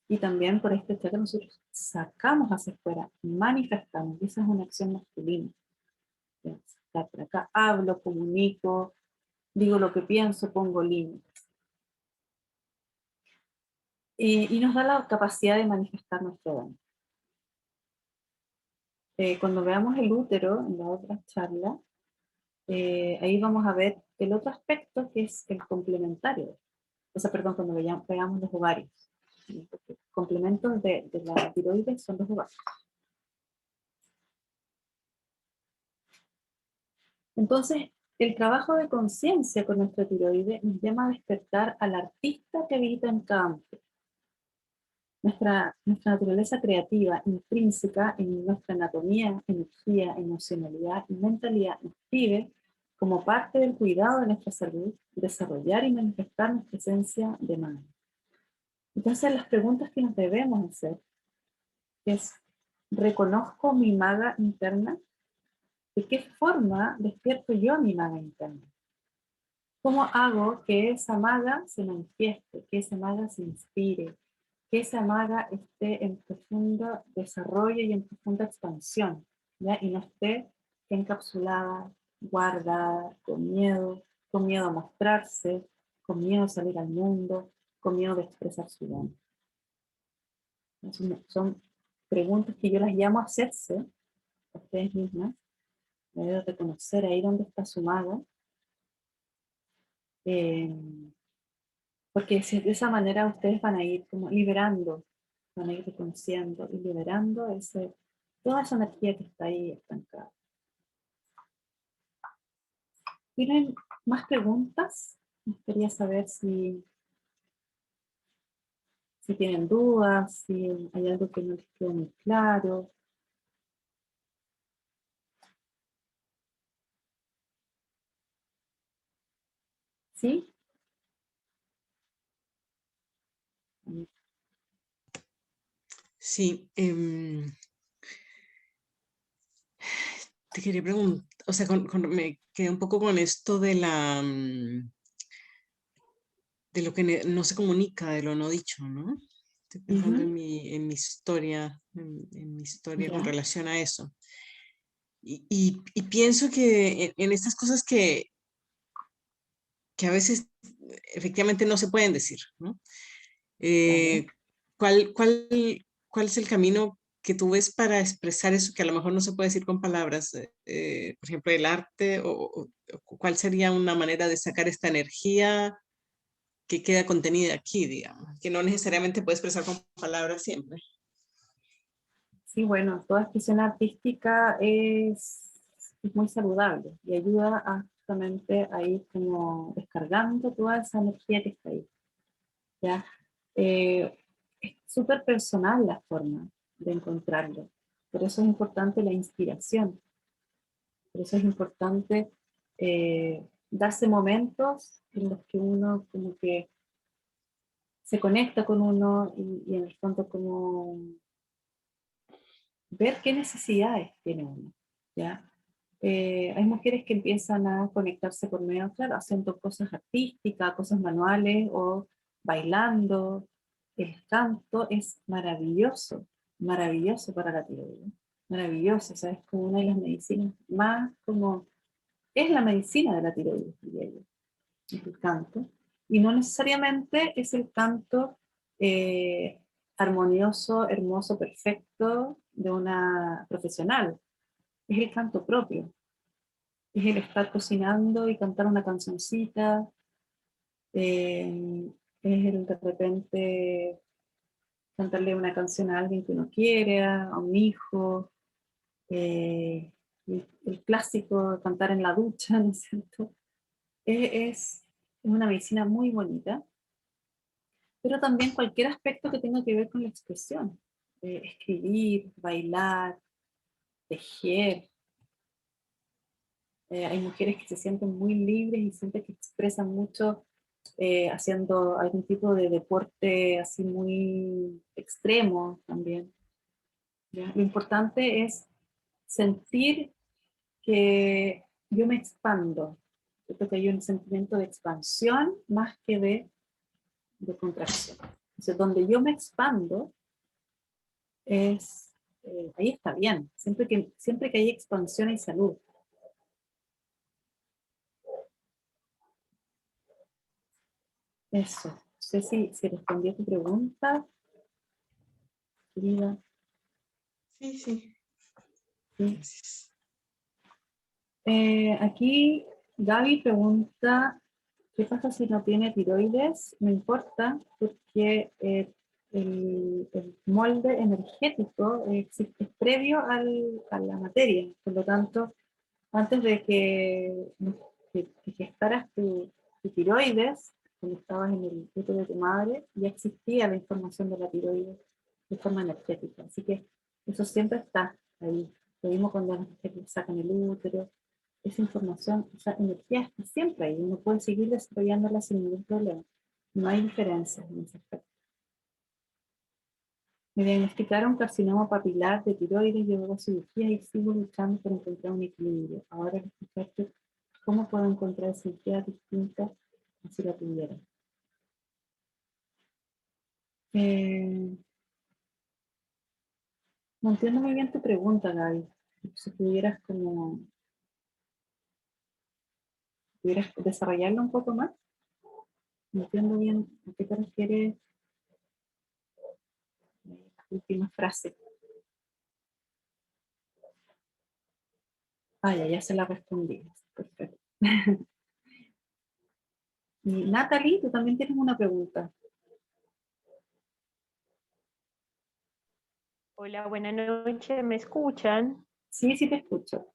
Y también por este chakra nosotros sacamos hacia afuera, manifestamos, y esa es una acción masculina. Acá hablo, comunico, digo lo que pienso, pongo límites. Y nos da la capacidad de manifestar nuestro don. Cuando veamos el útero, en la otra charla, ahí vamos a ver el otro aspecto que es el complementario. O sea, perdón, cuando veamos los ovarios. Complementos de la tiroides son los ovarios. Entonces, el trabajo de conciencia con nuestra tiroides nos llama a despertar al artista que habita en cada mujer. Nuestra naturaleza creativa, intrínseca en nuestra anatomía, energía, emocionalidad y mentalidad, nos pide, como parte del cuidado de nuestra salud, desarrollar y manifestar nuestra esencia de madre. Entonces, las preguntas que nos debemos hacer es, ¿reconozco mi maga interna? ¿De qué forma despierto yo mi maga interna? ¿Cómo hago que esa maga se manifieste, que esa maga se inspire, que esa maga esté en profundo desarrollo y en profunda expansión, ¿ya? Y no esté encapsulada, guardada, con miedo a mostrarse, con miedo a salir al mundo, con miedo de expresar su don? Son preguntas que yo las llamo a hacerse a ustedes mismas, de reconocer ahí dónde está su maga, porque de esa manera ustedes van a ir como liberando, van a ir reconociendo y liberando toda esa energía que está ahí estancada. ¿Tienen más preguntas? Me gustaría saber si tienen dudas, si hay algo que no les quedó muy claro. ¿Sí? Sí, te quería preguntar, o sea, me quedé un poco con esto de de lo que no se comunica, de lo no dicho, ¿no? Estoy pensando Ujú. en mi historia, en mi historia con Ya, relación a eso. Y pienso que en estas cosas que a veces efectivamente no se pueden decir, ¿no? claro. Eh, ¿cuál es el camino que tú ves para expresar eso que a lo mejor no se puede decir con palabras? Por ejemplo, el arte, o cuál sería una manera de sacar esta energía que queda contenida aquí, digamos, que no necesariamente puede expresar con palabras siempre. Sí, bueno, toda expresión artística es muy saludable y ayuda a justamente a ir como descargando toda esa energía que está ahí. ¿Ya? Es súper personal la forma de encontrarlo. Por eso es importante la inspiración. Por eso es importante darse momentos en los que uno como que se conecta con uno y en el fondo como ver qué necesidades tiene uno, ¿ya? Hay mujeres que empiezan a conectarse por medio, claro, haciendo cosas artísticas, cosas manuales o bailando. El canto es maravilloso, maravilloso para la tiroides, maravilloso, o sea, es como una de las medicinas más como, es la medicina de la tiroides, diría yo, es el canto. Y no necesariamente es el canto armonioso, hermoso, perfecto de una profesional, es el canto propio, es el estar cocinando y cantar una cancioncita, es el de repente cantarle una canción a alguien que uno quiere, a un hijo, el clásico cantar en la ducha, ¿no es cierto? Es una medicina muy bonita, pero también cualquier aspecto que tenga que ver con la expresión, escribir, bailar, tejer. Hay mujeres que se sienten muy libres y sienten que expresan mucho haciendo algún tipo de deporte así muy extremo también, ¿ya? Lo importante es sentir que yo me expando. Yo creo que hay un sentimiento de expansión más que de contracción. Entonces, donde yo me expando ahí está bien. Siempre que hay expansión hay salud. Eso. No sé si respondí a tu pregunta, querida. Sí, sí. Sí. Gracias. Aquí Gaby pregunta, ¿qué pasa si no tiene tiroides? No importa, porque el molde energético existe previo a la materia. Por lo tanto, antes de que gestaras tu tiroides, cuando estabas en el útero de tu madre, ya existía la información de la tiroides de forma energética. Así que eso siempre está ahí. Lo mismo cuando las mujeres sacan el útero. Esa información, esa energía está siempre ahí. Uno puede seguir desarrollándola sin ningún problema. No hay diferencias en ese aspecto. Me diagnosticaron carcinoma papilar de tiroides, llevo dos cirugías y sigo luchando por encontrar un equilibrio. Ahora al escucharte, ¿cómo puedo encontrar cirugías distintas si la tuviera? Eh, no entiendo muy bien tu pregunta, Gaby. Si pudieras desarrollarla un poco más, no entiendo bien a qué te refieres la última frase. Ah, ya se la respondí. Perfecto. Y Natalie, tú también tienes una pregunta. Hola, buenas noches, ¿me escuchan? Sí, sí te escucho.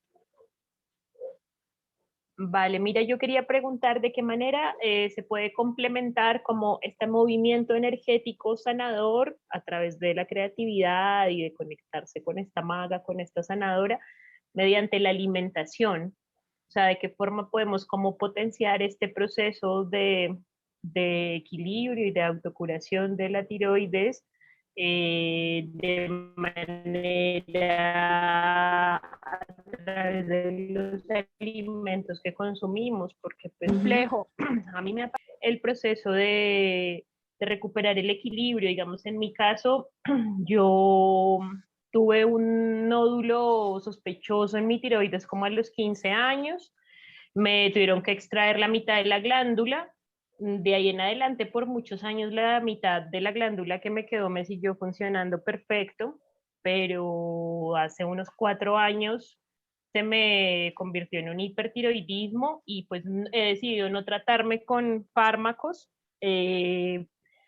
Vale, mira, yo quería preguntar de qué manera se puede complementar como este movimiento energético sanador a través de la creatividad y de conectarse con esta maga, con esta sanadora, mediante la alimentación. O sea, de qué forma podemos como potenciar este proceso de equilibrio y de autocuración de la tiroides de manera a través de los alimentos que consumimos, porque pues, complejo, a mí me aparece el proceso de recuperar el equilibrio, digamos, en mi caso, yo tuve un nódulo sospechoso en mi tiroides como a los 15 años, me tuvieron que extraer la mitad de la glándula, de ahí en adelante por muchos años la mitad de la glándula que me quedó me siguió funcionando perfecto, pero hace unos 4 años se me convirtió en un hipertiroidismo y pues he decidido no tratarme con fármacos,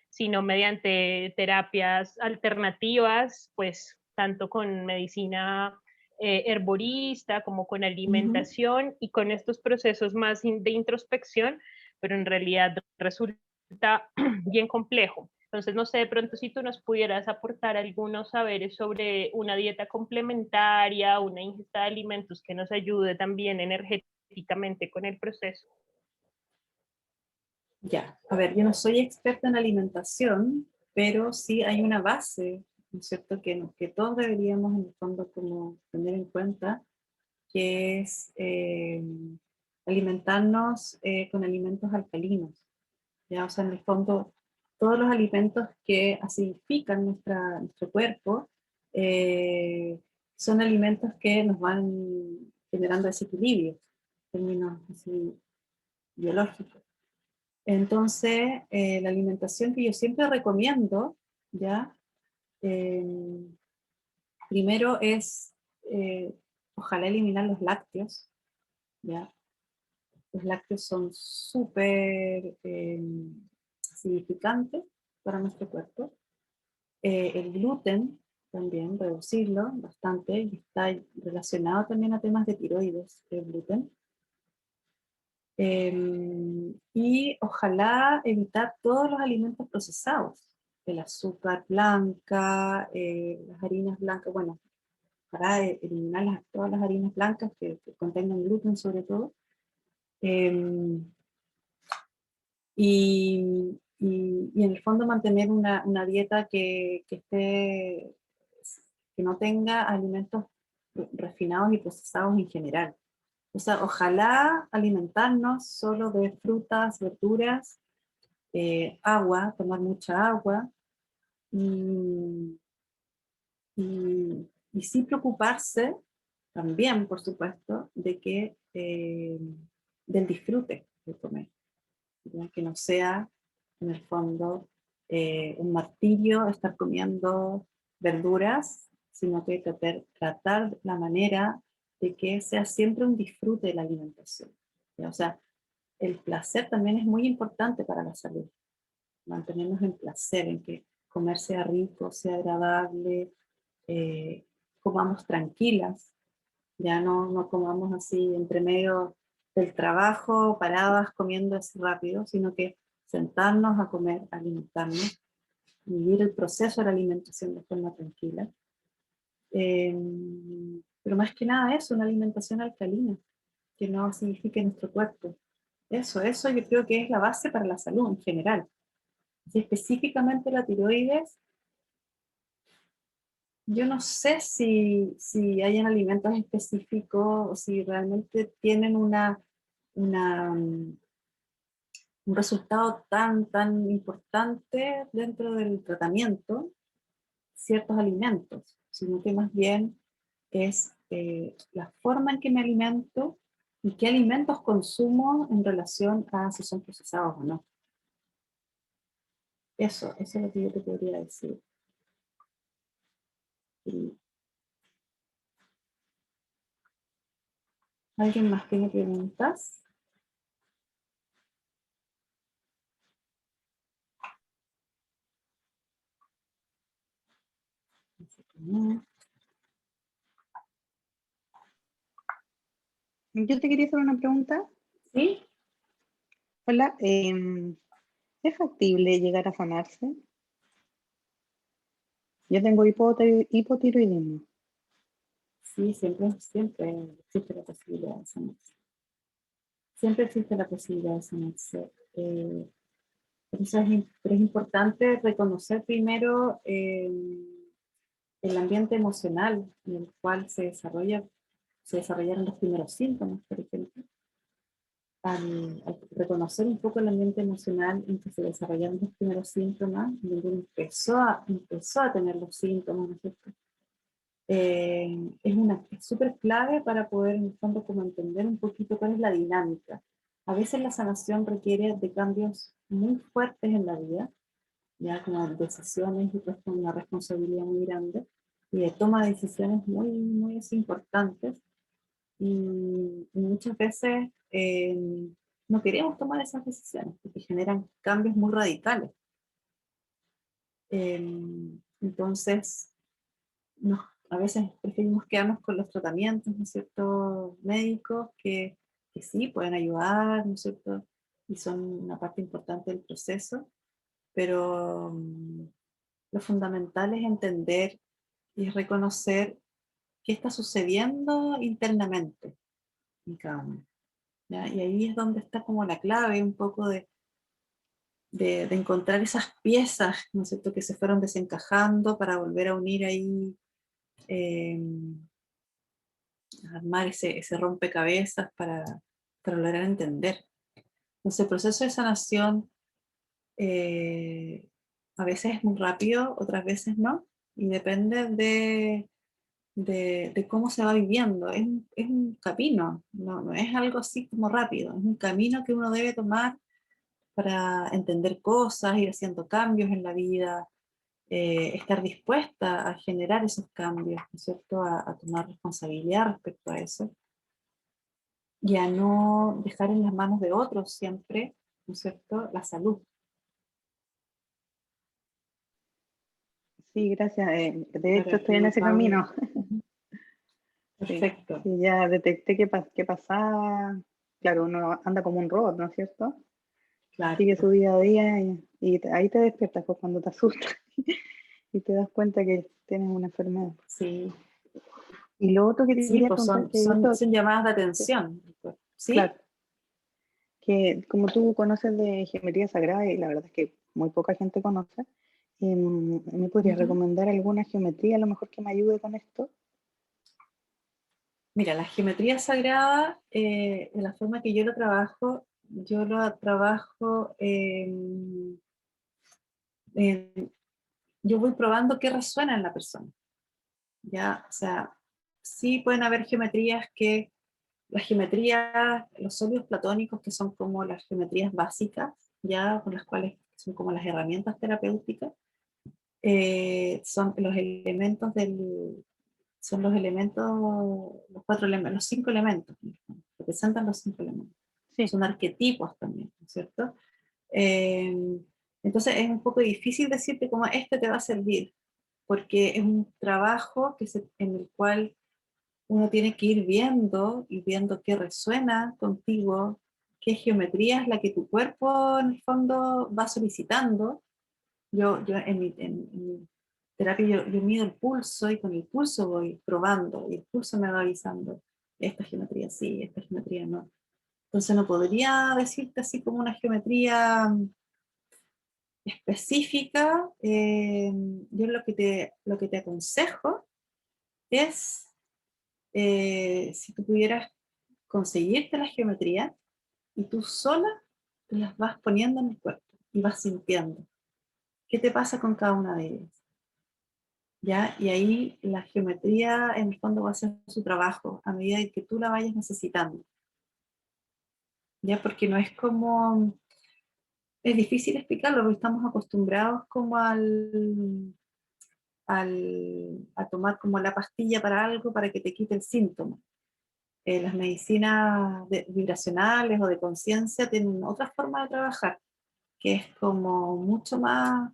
sino mediante terapias alternativas, pues tanto con medicina herborista como con alimentación y con estos procesos más de introspección, pero en realidad resulta bien complejo. Entonces, no sé, de pronto si tú nos pudieras aportar algunos saberes sobre una dieta complementaria, una ingesta de alimentos que nos ayude también energéticamente con el proceso. Ya, a ver, yo no soy experta en alimentación, pero sí hay una base, ¿no es cierto?, que todos deberíamos en el fondo como tener en cuenta, que es alimentarnos con alimentos alcalinos, ¿ya? O sea, en el fondo, todos los alimentos que acidifican nuestro cuerpo son alimentos que nos van generando desequilibrio, en términos así biológicos. Entonces, la alimentación que yo siempre recomiendo, ¿ya? Eh, Primero es, ojalá eliminar los lácteos, ¿ya? Los lácteos son súper acidificantes para nuestro cuerpo. El gluten también, reducirlo bastante, y está relacionado también a temas de tiroides, el gluten. Y ojalá evitar todos los alimentos procesados, el azúcar blanca, las harinas blancas, bueno, para eliminar todas las harinas blancas que contengan gluten sobre todo. Y en el fondo mantener una dieta que no tenga alimentos refinados y procesados en general. O sea, ojalá alimentarnos solo de frutas, verduras, agua, tomar mucha agua, y, y sí preocuparse también, por supuesto, del disfrute de comer, ¿ya? Que no sea, en el fondo, un martirio estar comiendo verduras, sino que tratar la manera de que sea siempre un disfrute de la alimentación, ¿ya? O sea, el placer también es muy importante para la salud, mantenernos en placer, en que comer sea rico, sea agradable, comamos tranquilas, ya no comamos así entre medio del trabajo, paradas, comiendo así rápido, sino que sentarnos a comer, alimentarnos, vivir el proceso de la alimentación de forma tranquila. Eh, pero más que nada eso, una alimentación alcalina, que no acidifique nuestro cuerpo. Eso yo creo que es la base para la salud en general. Así, específicamente la tiroides, yo no sé si hay alimentos específicos o si realmente tienen un resultado tan importante dentro del tratamiento, ciertos alimentos, sino que más bien es la forma en que me alimento y qué alimentos consumo en relación a si son procesados o no. Eso es lo que yo te podría decir. Sí. ¿Alguien más tiene preguntas? No. Yo te quería hacer una pregunta. ¿Sí? Hola, ¿es factible llegar a sanarse? Yo tengo hipotiroidismo. Sí, siempre existe la posibilidad de sanarse. Siempre existe la posibilidad de sanarse. Por eso pero es importante reconocer primero el ambiente emocional en el cual se desarrollaron los primeros síntomas, por ejemplo. Al reconocer un poco el ambiente emocional en que se desarrollaron los primeros síntomas, donde uno empezó a tener los síntomas, ¿no es cierto? Es súper clave para poder en el fondo como entender un poquito cuál es la dinámica. A veces la sanación requiere de cambios muy fuertes en la vida, ya como decisiones y pues con una responsabilidad muy grande, y de toma de decisiones muy importantes, y muchas veces no queremos tomar esas decisiones porque generan cambios muy radicales. Entonces, a veces preferimos quedarnos con los tratamientos, ¿no es cierto?, médicos que sí pueden ayudar, ¿no es cierto?, y son una parte importante del proceso, pero lo fundamental es entender y reconocer qué está sucediendo internamente en cada uno, ¿ya? Y ahí es donde está como la clave un poco de encontrar esas piezas, ¿no es cierto?, que se fueron desencajando para volver a unir ahí, eh, armar ese rompecabezas para lograr entender. Entonces el proceso de sanación a veces es muy rápido, otras veces no, y depende de cómo se va viviendo. Es un camino, no es algo así como rápido, es un camino que uno debe tomar para entender cosas, ir haciendo cambios en la vida, estar dispuesta a generar esos cambios, ¿no es cierto?, a tomar responsabilidad respecto a eso, y a no dejar en las manos de otros siempre, ¿no es cierto?, la salud. Sí, gracias. De hecho, Para estoy en ese Paula. camino. Sí, Perfecto. sí, ya detecté qué pasaba. Claro, uno anda como un robot, ¿no es cierto? Claro, Sigue su día a día ahí te despiertas pues, cuando te asustas y te das cuenta que tienes una enfermedad. sí. Y lo otro que te Sí, quería pues contar, que esto, son llamadas de sí, atención. ¿Sí? claro, que como tú conoces de geometría sagrada, y la verdad es que muy poca gente conoce, ¿me podrías Ujú. recomendar alguna geometría a lo mejor que me ayude con esto? Mira, la geometría sagrada, de la forma que yo lo trabajo, yo voy probando qué resuena en la persona. ¿Ya? O sea, sí pueden haber los sólidos platónicos, que son como las geometrías básicas, ya con las cuales son como las herramientas terapéuticas, son los elementos, los cuatro elementos, los cinco elementos, representan los cinco elementos. Sí, Son arquetipos también, ¿no es cierto? Eh, entonces es un poco difícil decirte cómo este te va a servir, porque es un trabajo en el cual uno tiene que ir viendo y viendo qué resuena contigo, qué geometría es la que tu cuerpo en el fondo va solicitando. Yo en mi terapia yo mido el pulso y con el pulso voy probando y el pulso me va avisando, esta geometría sí, esta geometría no. Entonces no podría decirte así como una geometría específica. Yo lo que te aconsejo es, si tú pudieras conseguirte la geometría y tú sola te las vas poniendo en el cuerpo y vas sintiendo qué te pasa con cada una de ellas. ¿Ya? Y ahí la geometría en el fondo va a hacer su trabajo a medida que tú la vayas necesitando. ¿Ya? Porque no es como, es difícil explicarlo porque estamos acostumbrados como a tomar como la pastilla para algo para que te quite el síntoma. Las medicinas vibracionales o de conciencia tienen otra forma de trabajar, que es como mucho más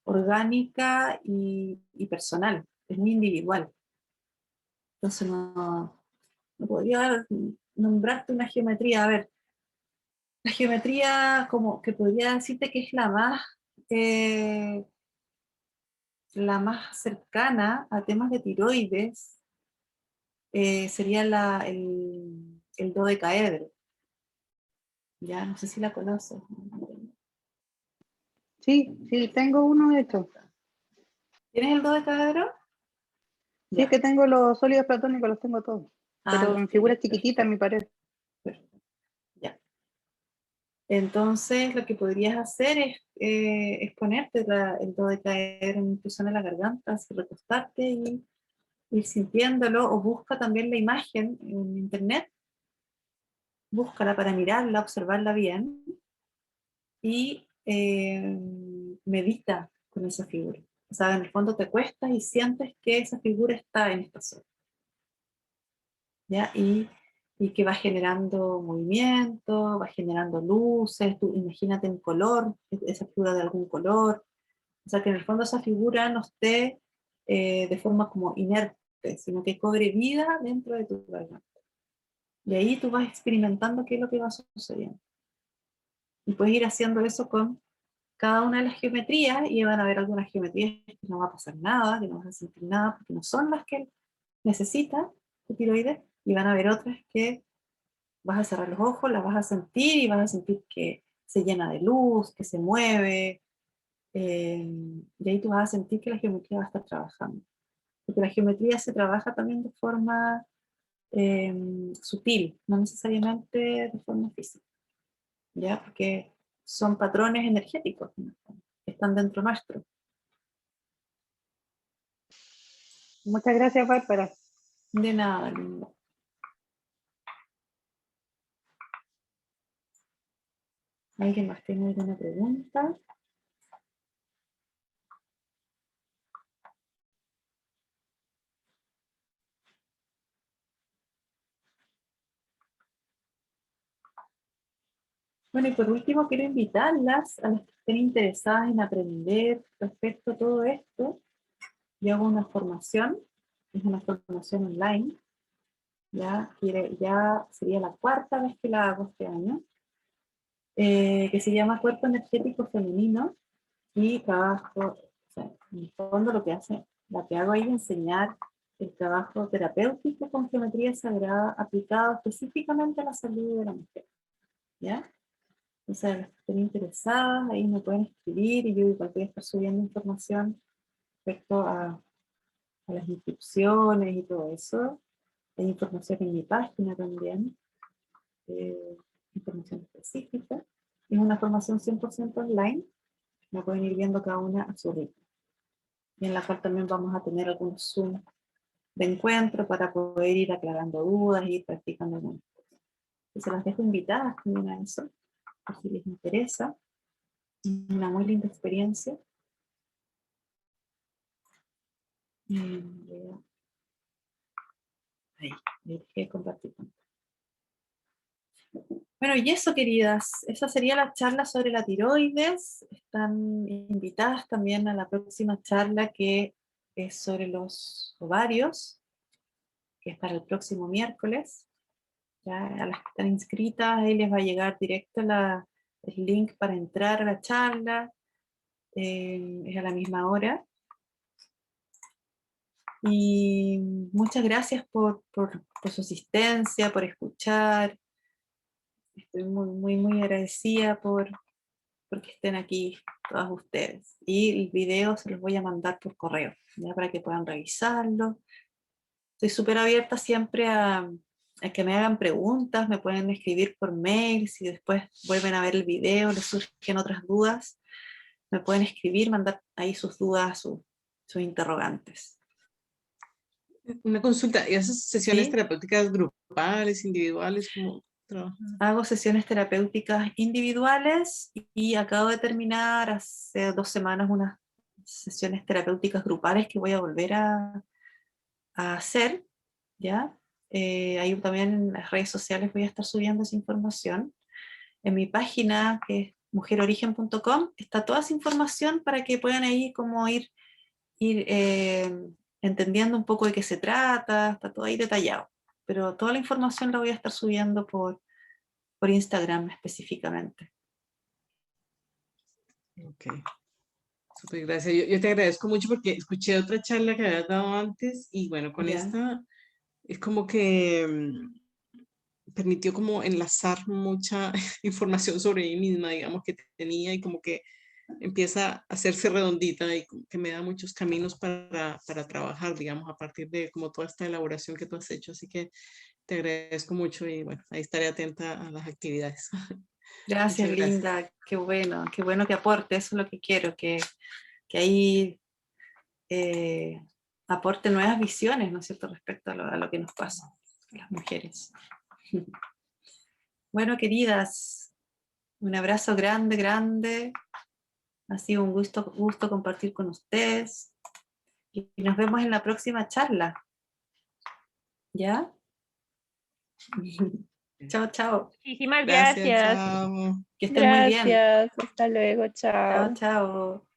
orgánica y personal, es muy individual. Entonces no podría nombrarte una geometría. A ver, La geometría, como que podría decirte que es eh, la más cercana a temas de tiroides, sería el dodecaedro. Ya, no sé si la conoces. Sí, sí, tengo uno hecho. ¿Tienes el dodecaedro? Sí, es que tengo los sólidos platónicos, los tengo todos. Pero Los en tienes, figuras chiquititas, me parece. perfecto. Ya. Entonces, lo que podrías hacer es ponerte el dodecaedro incluso en la garganta, así recostarte y ir sintiéndolo, o busca también la imagen en internet, búscala para mirarla, observarla bien, y medita con esa figura. O sea, en el fondo te cuestas y sientes que esa figura está en esta zona, ¿ya? Y que va generando movimiento, va generando luces, tú imagínate en color, esa figura de algún color, o sea, que en el fondo esa figura no esté de forma como inerte, sino que cobre vida dentro de tu garganta. Y ahí tú vas experimentando qué es lo que va sucediendo. Y puedes ir haciendo eso con cada una de las geometrías, y van a haber algunas geometrías que no va a pasar nada, que no vas a sentir nada, porque no son las que necesita tu tiroides, y van a haber otras que vas a cerrar los ojos, las vas a sentir y vas a sentir que se llena de luz, que se mueve, y ahí tú vas a sentir que la geometría va a estar trabajando. Porque la geometría se trabaja también de forma sutil, no necesariamente de forma física, ¿ya? Porque son patrones energéticos que están dentro nuestro. Muchas gracias, Bárbara. De nada, lindo. ¿Alguien más tiene alguna pregunta? Bueno, y por último quiero invitarlas a las que estén interesadas en aprender respecto a todo esto. Yo hago una formación, es una formación online, ya sería la cuarta vez que la hago este año, que se llama Cuerpo Energético Femenino, y trabajo, o sea, en el fondo lo que hago ahí es enseñar el trabajo terapéutico con geometría sagrada aplicado específicamente a la salud de la mujer, ¿ya? O sea, las que estén interesadas, ahí me pueden escribir y yo igual voy a estar subiendo información respecto a las inscripciones y todo eso. Hay información en mi página también, información específica. Es una formación 100% online, la pueden ir viendo cada una a su ritmo. Y en la cual también vamos a tener algunos Zoom de encuentro para poder ir aclarando dudas y ir practicando algunas cosas. Y se las dejo invitadas también a eso, por si les interesa. Una muy linda experiencia. Ahí, dejé de compartir. Bueno, y eso, queridas, esa sería la charla sobre la tiroides. Están invitadas también a la próxima charla, que es sobre los ovarios, que es para el próximo miércoles. Ya, a las que están inscritas, ahí les va a llegar directo el link para entrar a la charla. Es a la misma hora. Y muchas gracias por su asistencia, por escuchar. Estoy muy agradecida porque estén aquí todas ustedes. Y el video se los voy a mandar por correo, ya, para que puedan revisarlo. Estoy súper abierta siempre a que me hagan preguntas, me pueden escribir por mail, si después vuelven a ver el video, les surgen otras dudas, me pueden escribir, mandar ahí sus dudas, sus interrogantes. Una consulta, ¿y esas sesiones ¿Sí? terapéuticas grupales, individuales, cómo trabajan? Hago sesiones terapéuticas individuales y acabo de terminar hace 2 semanas unas sesiones terapéuticas grupales que voy a volver a hacer, ¿ya? Ahí también en las redes sociales voy a estar subiendo esa información. En mi página, que es mujerorigen.com, está toda esa información para que puedan ahí como ir entendiendo un poco de qué se trata, está todo ahí detallado. Pero toda la información la voy a estar subiendo por Instagram específicamente. Ok, súper gracias. Yo te agradezco mucho porque escuché otra charla que habías dado antes y bueno, con Ya. esta es como que permitió como enlazar mucha información sobre mí misma, digamos, que tenía y como que empieza a hacerse redondita y como que me da muchos caminos para trabajar, digamos, a partir de como toda esta elaboración que tú has hecho. Así que te agradezco mucho y bueno, ahí estaré atenta a las actividades. Gracias, Muchas gracias. Linda. Qué bueno que aporte. Eso es lo que quiero, que ahí aporte nuevas visiones, ¿no es cierto?, respecto a lo que nos pasa a las mujeres. Bueno, queridas, un abrazo grande, grande. Ha sido un gusto compartir con ustedes. Y nos vemos en la próxima charla. ¿Ya? Chao, chao. Muchísimas Gracias, gracias. chao. Que estén muy bien. Gracias, hasta luego, Chao, chao. chao.